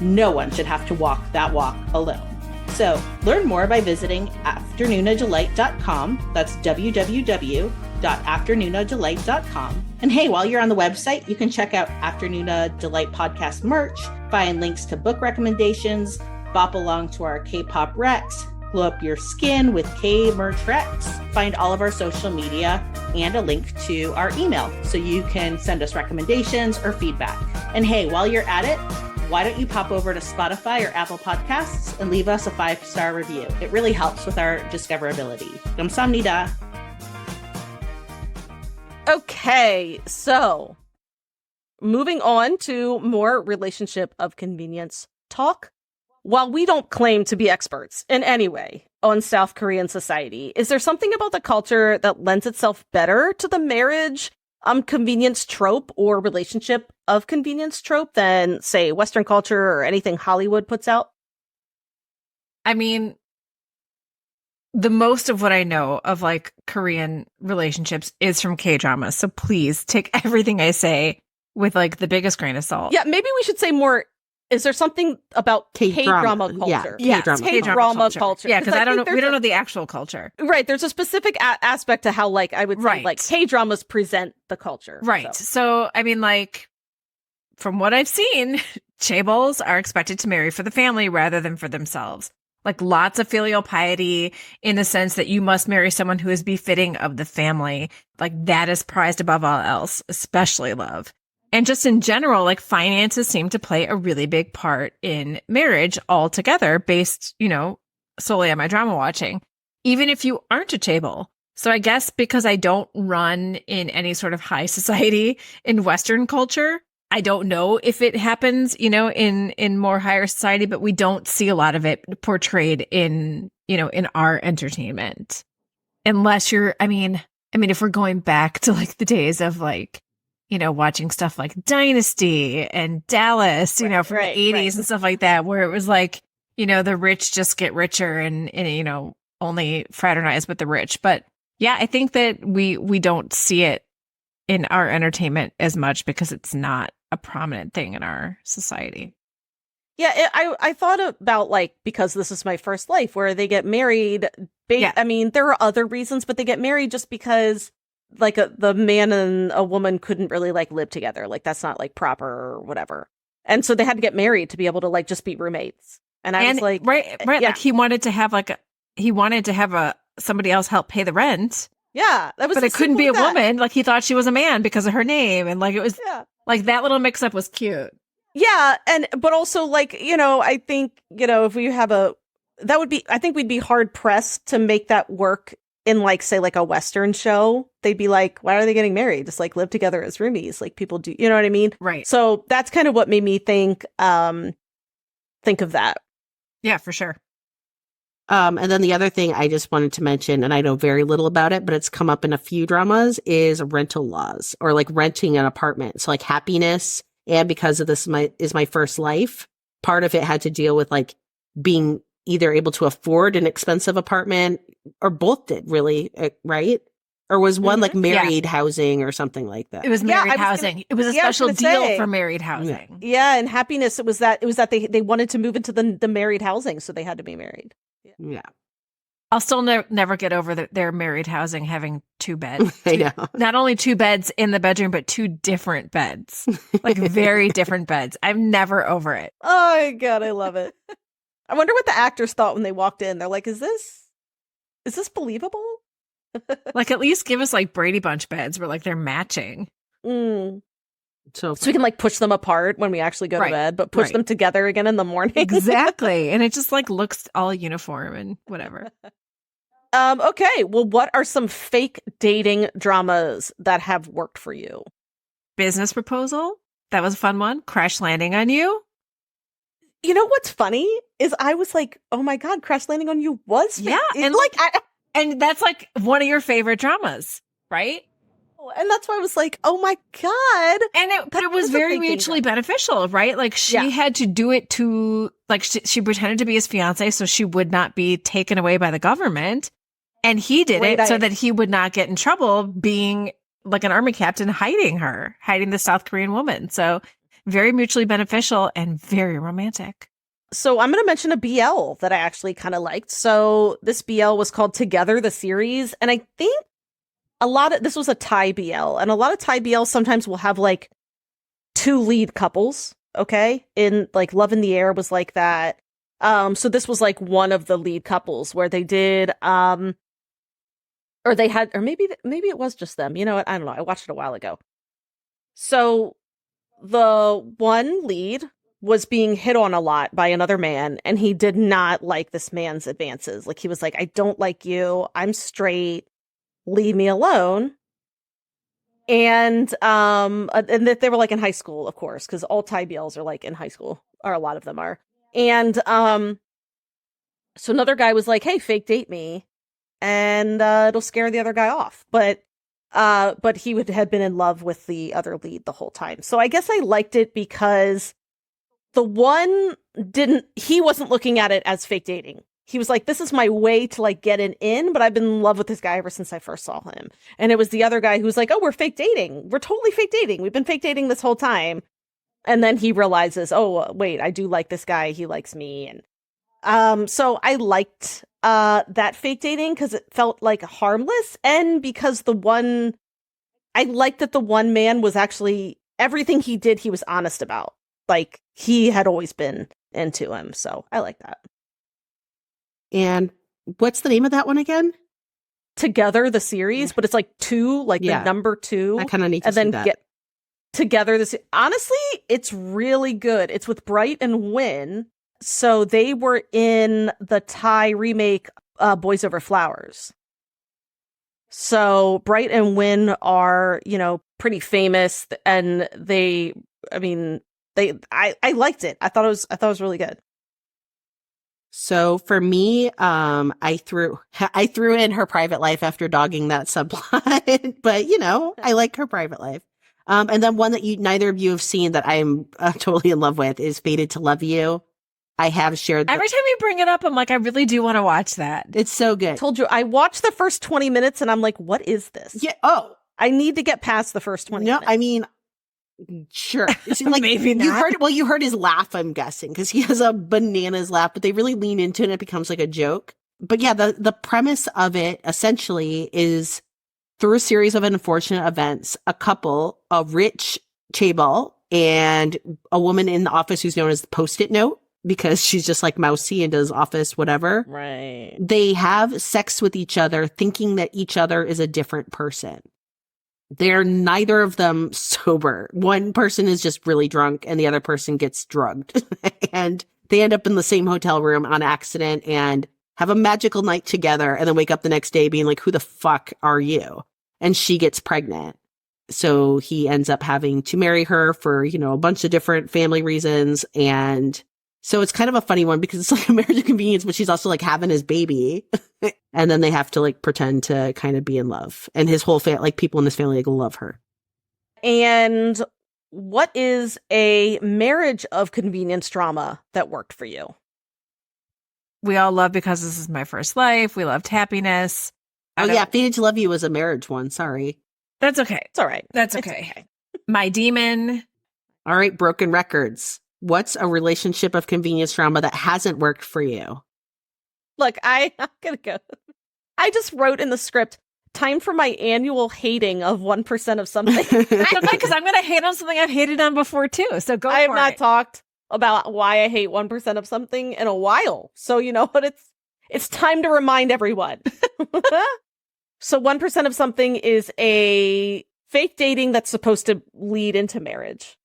no one should have to walk that walk alone. So learn more by visiting afternoonadelight.com. That's www.afternoonadelight.com. And hey, while you're on the website, you can check out Afternoona Delight podcast merch, find links to book recommendations, bop along to our K-pop recs, glow up your skin with K-merch recs, find all of our social media, and a link to our email so you can send us recommendations or feedback. And hey, while you're at it, why don't you pop over to Spotify or Apple Podcasts and leave us a 5-star review? It really helps with our discoverability. 감사합니다. Okay, so moving on to more relationship of convenience talk. While we don't claim to be experts in any way on South Korean society, is there something about the culture that lends itself better to the marriage convenience trope or relationship of convenience trope than, say, Western culture or anything Hollywood puts out? I mean, the most of what I know of like Korean relationships is from K-dramas. So please take everything I say with like the biggest grain of salt. Yeah, maybe we should say more. Is there something about K-drama. K-drama culture? Yeah, Yes, K-drama culture. Yeah, because I don't know. think We don't know the actual culture. Right. There's a specific aspect to how, like, I would say, Right. like, K-dramas present the culture. Right. So. So, I mean, like, from what I've seen, chaebols are expected to marry for the family rather than for themselves. Like, lots of filial piety in the sense that you must marry someone who is befitting of the family. Like, that is prized above all else, especially love. And just in general, like, finances seem to play a really big part in marriage altogether, based, you know, solely on my drama watching, even if you aren't a chaebol. So I guess because I don't run in any sort of high society in Western culture, I don't know if it happens, you know, in more higher society, but we don't see a lot of it portrayed in, you know, in our entertainment. Unless you're, I mean, if we're going back to like the days of like, you know, watching stuff like Dynasty and Dallas, you know, from the 80s and stuff like that, where it was like, you know, the rich just get richer and you know, only fraternize with the rich. But yeah, I think that we don't see it in our entertainment as much because it's not a prominent thing in our society. Yeah, I thought about, like, because this is my first life, where they get married. Yeah. I mean, there are other reasons, but they get married just because, like, the man and a woman couldn't really, like, live together. Like, that's not, like, proper or whatever. And so they had to get married to be able to, like, just be roommates. And I was like... Right. Yeah. Like, he wanted to have somebody else help pay the rent. Yeah. That was But it couldn't be a woman. Like, he thought she was a man because of her name. And, like, it was... Yeah. Like, that little mix-up was cute. Yeah, but also, like, you know, I think, you know, if we have I think we'd be hard pressed to make that work in, like, say, like a Western show. They'd be like, why are they getting married? Just, like, live together as roomies, like people do, you know what I mean? Right. So that's kind of what made me think of that. Yeah, for sure. And then the other thing I just wanted to mention, and I know very little about it, but it's come up in a few dramas, is rental laws, or like renting an apartment. So like Happiness, and Because of This is my first life, part of it had to deal with like being either able to afford an expensive apartment, or both did, really, right? Or was one like married housing or something like that? It was married housing. It was a special deal for married housing. Yeah, and Happiness, it was that they wanted to move into the married housing, so they had to be married. Yeah. I'll still never get over their married housing having two beds. I know. Not only two beds in the bedroom, but two different beds. Like very different beds. I'm never over it. Oh my God, I love it. I wonder what the actors thought when they walked in. They're like, is this believable? Like, at least give us like Brady Bunch beds where like they're matching. So we can like push them apart when we actually go to bed, but push them together again in the morning. Exactly. And it just like looks all uniform and whatever. Okay. Well, what are some fake dating dramas that have worked for you? Business Proposal. That was a fun one. Crash Landing on You. You know what's funny is I was like, oh my God, Crash Landing on You was fake. Yeah. And and that's like one of your favorite dramas, right? And that's why I was like, oh my God. But it was very mutually beneficial, right? Like she had to do it to, like she pretended to be his fiance so she would not be taken away by the government. And he did it so that he would not get in trouble being like an army captain hiding the South Korean woman. So very mutually beneficial and very romantic. So I'm going to mention a BL that I actually kind of liked. So this BL was called Together, the series. And I think this was a Thai BL, and a lot of Thai BL sometimes will have like two lead couples. Okay. In like Love in the Air was like that. So this was like one of the lead couples where they did, or maybe it was just them. You know what? I don't know. I watched it a while ago. So the one lead was being hit on a lot by another man, and he did not like this man's advances. Like he was like, I don't like you. I'm straight. Leave me alone. And that they were like in high school, of course, because all Thai BLs are like in high school, or a lot of them are. And so another guy was like, hey, fake date me, and it'll scare the other guy off. But he had been in love with the other lead the whole time. So I guess I liked it because the one he wasn't looking at it as fake dating. he was like, this is my way to like get an in, but I've been in love with this guy ever since I first saw him. And it was the other guy who was like, oh, we're fake dating. We're totally fake dating. We've been fake dating this whole time. And then he realizes, oh, wait, I do like this guy. He likes me. And so I liked that fake dating because it felt like harmless. And because I liked that the one man was actually, everything he did, he was honest about. Like, he had always been into him. So I like that. And what's the name of that one again? Together, the series, but it's like 2, like the number 2. I kind of need to and see then that. Get Together. This honestly, it's really good. It's with Bright and Wynn. So they were in the Thai remake, Boys Over Flowers. So Bright and Wynn are, pretty famous, and I liked it. I thought it was really good. So for me, I threw in Her Private Life after dogging that subplot, but I like Her Private Life. And then one that neither of you have seen that I'm totally in love with is Fated to Love You. I have shared every time you bring it up, I'm like, I really do want to watch that. It's so good. I told you, I watched the first 20 minutes and I'm like, what is this? Yeah. Oh, I need to get past the first 20 minutes. No, I mean, sure. It's like, maybe not. You heard his laugh, I'm guessing, because he has a bananas laugh, but they really lean into it and it becomes like a joke. But yeah, the premise of it essentially is through a series of unfortunate events, a couple, a rich chaebol and a woman in the office who's known as the Post-it Note, because she's just like mousy and does office whatever. Right. They have sex with each other, thinking that each other is a different person. They're neither of them sober. One person is just really drunk and the other person gets drugged. And they end up in the same hotel room on accident and have a magical night together and then wake up the next day being like, who the fuck are you? And she gets pregnant. So he ends up having to marry her for, a bunch of different family reasons. And so it's kind of a funny one because it's like a marriage of convenience, but she's also like having his baby. And then they have to like pretend to kind of be in love. And his whole family, people in this family, like, love her. And what is a marriage of convenience drama that worked for you? We all love Because This Is My First Life. We loved Happiness. Fated to Love You was a marriage one. Sorry. That's okay. It's all right. That's okay. My Demon. All right. Broken Records. What's a relationship of convenience drama that hasn't worked for you? Look, I'm going to go. I just wrote in the script, time for my annual hating of 1% of something. Because I'm going to hate on something I've hated on before, too. So go for it. I have not talked about why I hate 1% of something in a while. So you know what? It's time to remind everyone. So 1% of something is a fake dating that's supposed to lead into marriage.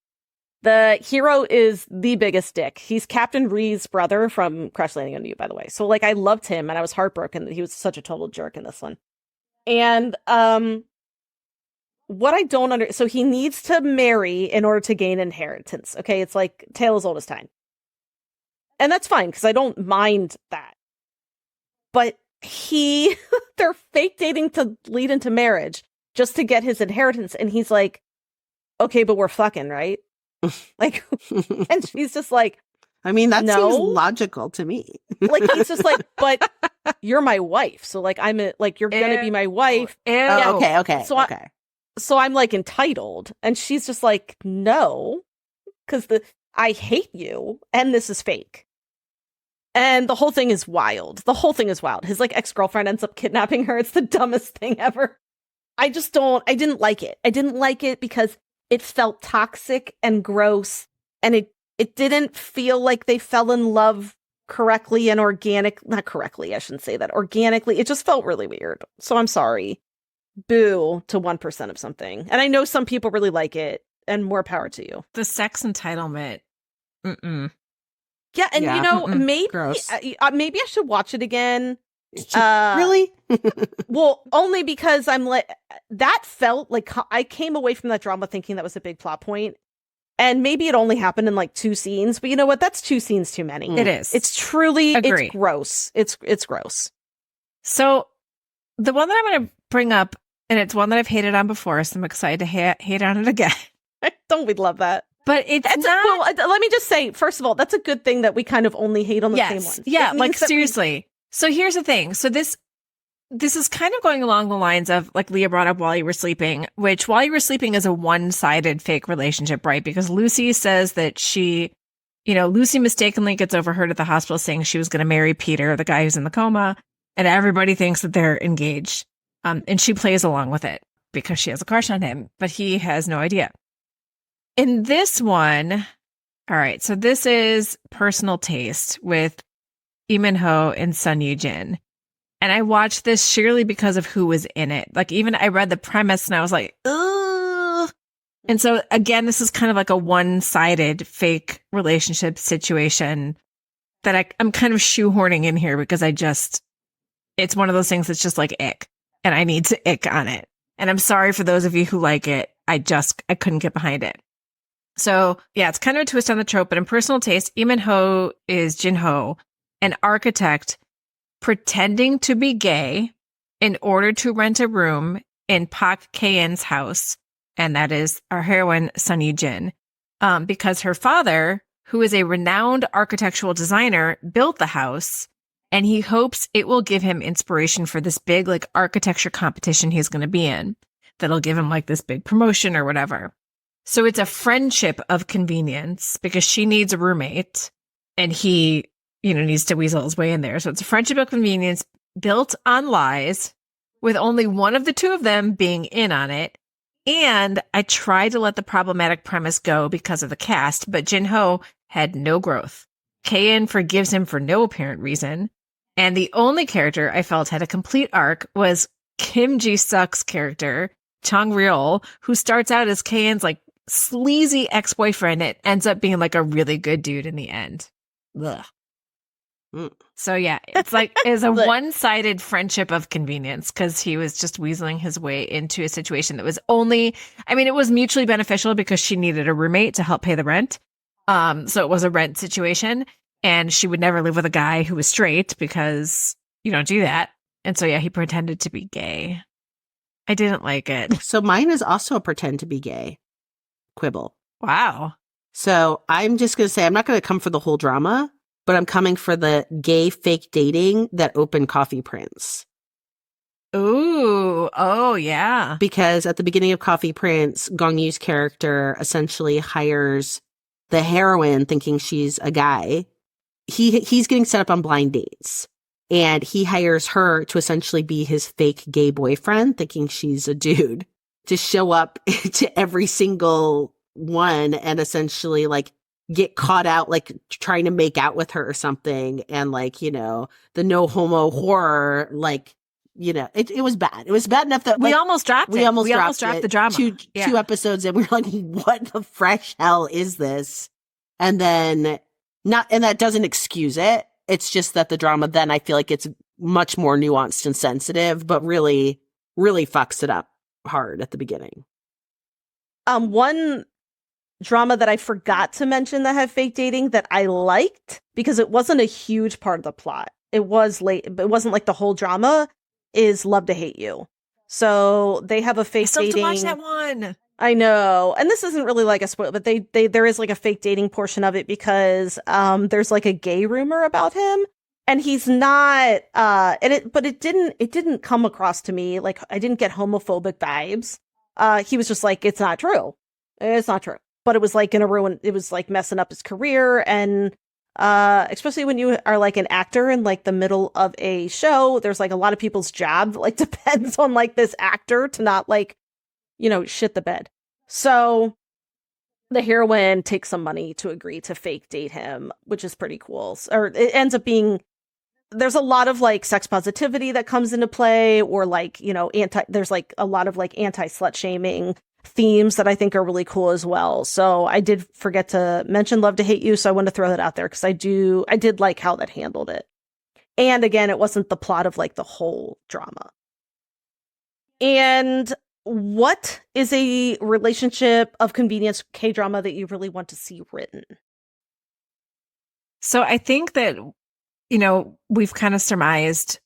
The hero is the biggest dick. He's Captain Ree's brother from Crash Landing on You, by the way. So like I loved him and I was heartbroken that he was such a total jerk in this one. And what I don't understand, so he needs to marry in order to gain inheritance. Okay, it's like tale as old as time. And that's fine because I don't mind that. But they're fake dating to lead into marriage just to get his inheritance. And he's like, okay, but we're fucking, right? Like, and she's just like, I mean, that no. seems logical to me. Like, he's just like, but you're my wife. So like, you're going to be my wife. Ew. Oh, okay. So I'm like entitled. And she's just like, no, because I hate you. And this is fake. And the whole thing is wild. His like ex-girlfriend ends up kidnapping her. It's the dumbest thing ever. I didn't like it. I didn't like it because it felt toxic and gross. And it didn't feel like they fell in love correctly and not correctly. I shouldn't say that. Organically. It just felt really weird. So I'm sorry. Boo to 1% of something. And I know some people really like it and more power to you. The sex entitlement. Mm-mm. Yeah, and maybe I should watch it again. Really? Well, only because I'm like, that felt like I came away from that drama thinking that was a big plot point. And maybe it only happened in like 2 scenes, but you know what? That's 2 scenes too many. It is. It's truly, Agree. It's gross. It's gross. So the one that I'm going to bring up, and it's one that I've hated on before, so I'm excited to hate on it again. Don't we love that? But it's not... Well, let me just say, first of all, that's a good thing that we kind of only hate on the same ones. Yeah, like seriously. So here's the thing. So this is kind of going along the lines of, like Leah brought up, While You Were Sleeping, which While You Were Sleeping is a one-sided fake relationship, right? Because Lucy says that Lucy mistakenly gets overheard at the hospital saying she was going to marry Peter, the guy who's in the coma, and everybody thinks that they're engaged. And she plays along with it because she has a crush on him, but he has no idea. In this one, all right, so this is Personal Taste with Lee Min-ho and Sun Yoo-jin. And I watched this surely because of who was in it. Like, even I read the premise and I was like, ugh. And so again, this is kind of like a one-sided fake relationship situation that I'm kind of shoehorning in here because it's one of those things that's just like ick. And I need to ick on it. And I'm sorry for those of you who like it. I couldn't get behind it. So yeah, it's kind of a twist on the trope, but in Personal Taste, Lee Min-ho is Jin-ho, an architect pretending to be gay in order to rent a room in Park Kae-in's house. And that is our heroine, Sun Yoo-jin, because her father, who is a renowned architectural designer, built the house, and he hopes it will give him inspiration for this big, like, architecture competition he's going to be in that'll give him, like, this big promotion or whatever. So it's a friendship of convenience because she needs a roommate and he, needs to weasel his way in there. So it's a friendship of convenience built on lies with only one of the two of them being in on it. And I tried to let the problematic premise go because of the cast, but Jin-ho had no growth. Kae-in forgives him for no apparent reason. And the only character I felt had a complete arc was Kim Ji-suk's character, Chang Ryol, who starts out as Kae-in's like sleazy ex-boyfriend. It ends up being like a really good dude in the end. Ugh. So yeah, it's a one-sided friendship of convenience because he was just weaseling his way into a situation that was it was mutually beneficial because she needed a roommate to help pay the rent. So it was a rent situation and she would never live with a guy who was straight because you don't do that. And so yeah, he pretended to be gay. I didn't like it. So mine is also a pretend to be gay quibble. Wow. So I'm just going to say, I'm not going to come for the whole drama, but I'm coming for the gay fake dating that opened Coffee Prince. Ooh, oh yeah. Because at the beginning of Coffee Prince, Gong Yu's character essentially hires the heroine thinking she's a guy. He's getting set up on blind dates. And he hires her to essentially be his fake gay boyfriend, thinking she's a dude, to show up to every single one and essentially like get caught out, like trying to make out with her or something. And like, the no homo horror, like, it was bad. It was bad enough that we almost dropped it. We almost dropped the drama. Two episodes in, we were like, what the fresh hell is this? And then and that doesn't excuse it. It's just that the drama then I feel like it's much more nuanced and sensitive, but really, really fucks it up hard at the beginning. One drama that I forgot to mention that had fake dating that I liked because it wasn't a huge part of the plot. It was late, but it wasn't like the whole drama, is Love to Hate You. So they have a fake dating. I still have to watch that one. I know. And this isn't really like a spoiler, but there is like a fake dating portion of it because there's like a gay rumor about him and he's not but it didn't come across to me like I didn't get homophobic vibes. He was just like, it's not true. It's not true. But it was like gonna ruin, it was like messing up his career. And especially when you are like an actor in like the middle of a show, there's like a lot of people's job like depends on like this actor to not like, shit the bed. So the heroine takes some money to agree to fake date him, which is pretty cool. Or it ends up being, there's a lot of like sex positivity that comes into play or like, there's like a lot of like anti-slut shaming themes that I think are really cool as well. So I did forget to mention Love to Hate You. So I want to throw that out there because I did like how that handled it. And again, it wasn't the plot of like the whole drama. And what is a relationship of convenience K-drama that you really want to see written? So I think that, we've kind of surmised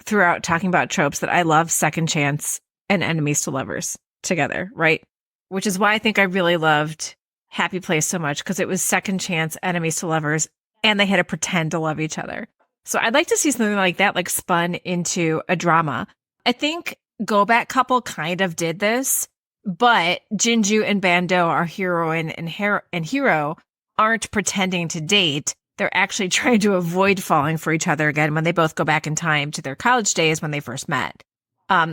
throughout talking about tropes that I love Second Chance and Enemies to Lovers together, right? Which is why I think I really loved Happy Place so much because it was Second Chance, Enemies to Lovers, and they had to pretend to love each other. So I'd like to see something like that, like spun into a drama. I think Go Back Couple kind of did this, but Jinju and Bando, our heroine and hero, aren't pretending to date. They're actually trying to avoid falling for each other again when they both go back in time to their college days when they first met.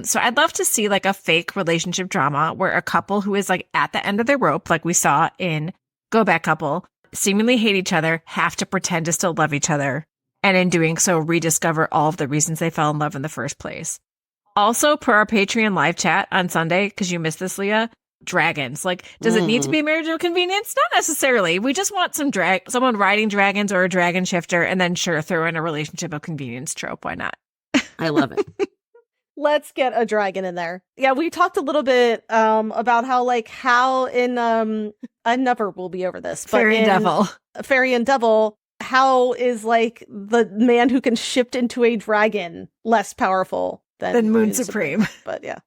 So I'd love to see like a fake relationship drama where a couple who is like at the end of their rope, like we saw in Go Back Couple, seemingly hate each other, have to pretend to still love each other, and in doing so rediscover all of the reasons they fell in love in the first place. Also, per our Patreon live chat on Sunday, because you missed this, Leah, dragons. Like, does it need to be a marriage of convenience? Not necessarily. We just want someone riding dragons or a dragon shifter, and then sure, throw in a relationship of convenience trope. Why not? I love it. Let's get a dragon in there. Yeah, we talked a little bit about how in I never will be over this, but Fairy and Devil. Fairy and Devil, how is like the man who can shift into a dragon less powerful than Moon Supreme. But yeah.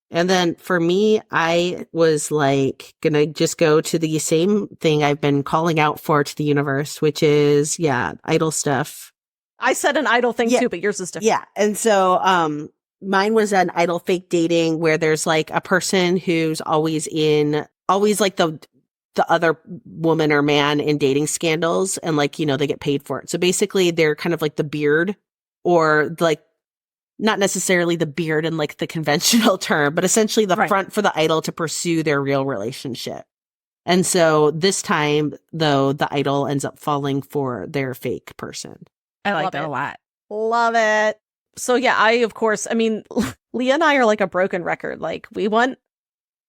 And then for me, I was like gonna just go to the same thing I've been calling out for to the universe, which is idol stuff. I said an idol thing too, but yours is different. Yeah. And so mine was an idol fake dating where there's like a person who's always like the other woman or man in dating scandals, and like, they get paid for it. So basically they're kind of like the beard, or like not necessarily the beard in like the conventional term, but essentially the front for the idol to pursue their real relationship. And so this time though, the idol ends up falling for their fake person. I like that a lot. Love it. So yeah, Leah and I are like a broken record. Like we want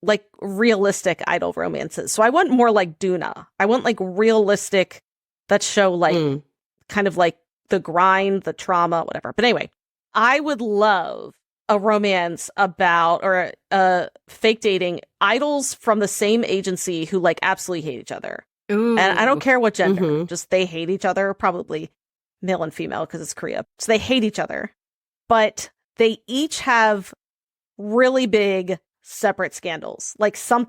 like realistic idol romances. So I want more like Duna. I want like realistic that show like kind of like the grind, the trauma, whatever. But anyway, I would love a romance about or fake dating idols from the same agency who like absolutely hate each other. Ooh. And I don't care what gender, just they hate each other, probably male and female because it's Korea. So they hate each other, but they each have really big separate scandals. Like I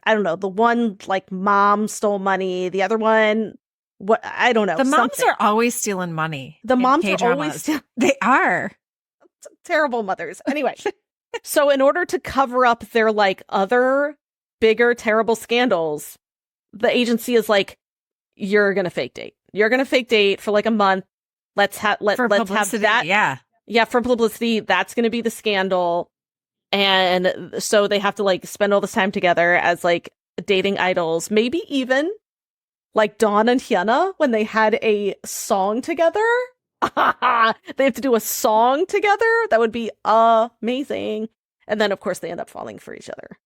don't know, the one like mom stole money, the other one, what I don't know. The moms are always stealing money. The moms are always they are terrible mothers. Anyway, so in order to cover up their like other bigger terrible scandals, the agency is like, you're gonna fake date. You're gonna fake date for like a month. Let's have that. Yeah, for publicity. That's gonna be the scandal. And so they have to like spend all this time together as like dating idols. Maybe even like Dawn and Hyuna when they had a song together. They have to do a song together. That would be amazing. And then of course they end up falling for each other.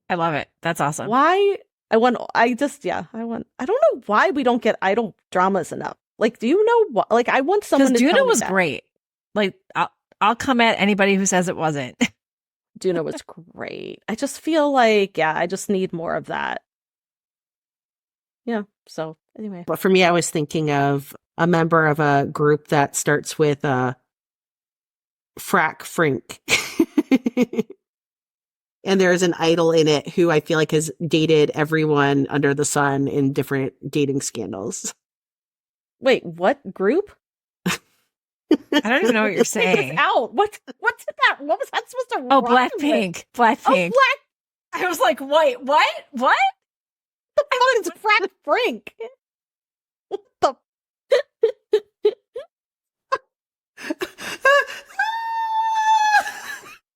I love it. That's awesome. Why? I don't know why we don't get idol dramas enough. Like, do you know what? Like, I want someone to tell me Duna was that. great. Like, I'll come at anybody who says it wasn't. Duna was great. I just feel like, I just need more of that. Yeah. So anyway, but for me, I was thinking of a member of a group that starts with Frack Frink. And there's an idol in it who I feel like has dated everyone under the sun in different dating scandals. Wait, what group? I don't even know what you're saying. Out. What's that? What was that supposed to? Oh, Blackpink. Blackpink. Oh, I was like, wait, what? What? The fuck is Frack Frink? What the?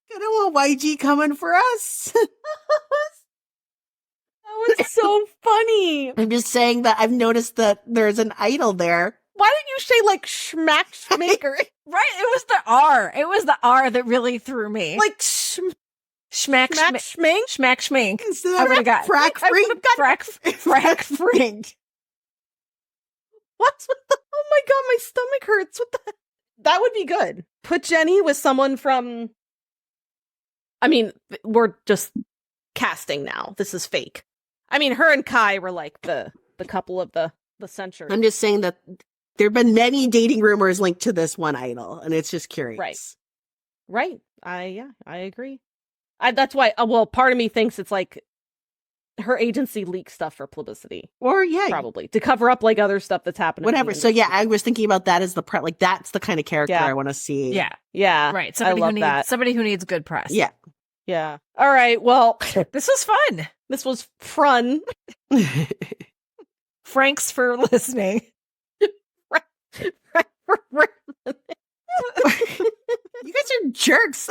Got a little YG coming for us. That was so funny. I'm just saying that I've noticed that there's an idol there. Why didn't you say like schmack schmaker? Right? It was the R. It was the R that really threw me. Like schmack schmink? schmack schmink. I would have got Frack Frink. Frack Frink. What's with the? Oh my god, my stomach hurts. What the? That would be good. Put Jenny with someone from. I mean, we're just casting now. This is fake. I mean, her and Kai were like the couple of the century. I'm just saying that there have been many dating rumors linked to this one idol, and it's just curious. Right. I agree. That's why. Well, part of me thinks it's like her agency leaks stuff for publicity. Or yeah, Probably to cover up like other stuff that's happening. in the whatever. So yeah, industry. I was thinking about that as the like that's the kind of character Yeah. I want to see. Yeah. Yeah. Right. I love that. Somebody who needs good press. Yeah. Yeah. All right. Well, This was fun. this was fun. Thanks for listening. You guys are jerks.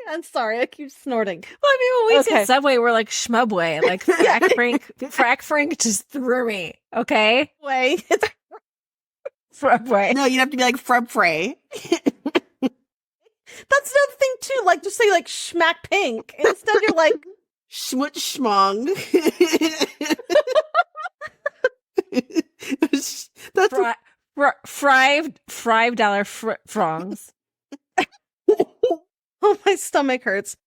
I'm sorry. I keep snorting. Well, I mean, when we Okay. said Subway, we're like Schmubway. Like Frack Frank just threw me. Okay? Way. Subway. No, you'd have to be like Frub Frey. That's another thing too. Like just say like schmack pink. Instead you're like Schmutz schmong. That's $5 francs. oh my stomach hurts.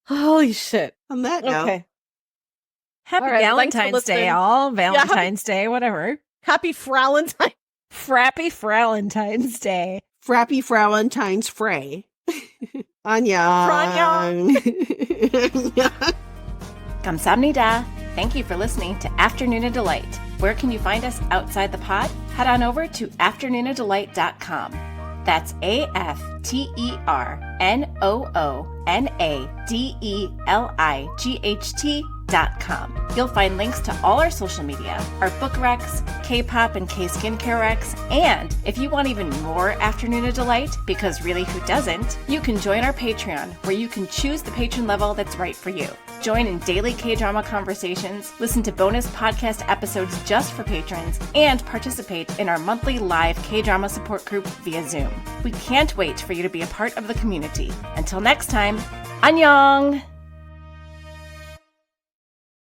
Holy shit. on that note. Okay. Happy All right, thanks for Valentine's Day, listening. all. Valentine's Day, whatever. Happy Fralentine. Frappy Valentine's Day. Frappy Frauentine's Frey. Anya. Kamsamnida. Thank you for listening to Afternoona Delight. Where can you find us outside the pod? Head on over to afternoonadelight.com. That's AFTERNOONADELIGHT.com. You'll find links to all our social media, our book recs, K-pop and K-skincare recs, and if you want even more Afternoona Delight, because really who doesn't, you can join our Patreon, where you can choose the patron level that's right for you. Join in daily K-drama conversations, listen to bonus podcast episodes just for patrons, and participate in our monthly live K-drama support group via Zoom. We can't wait for you to be a part of the community. Until next time, annyeong!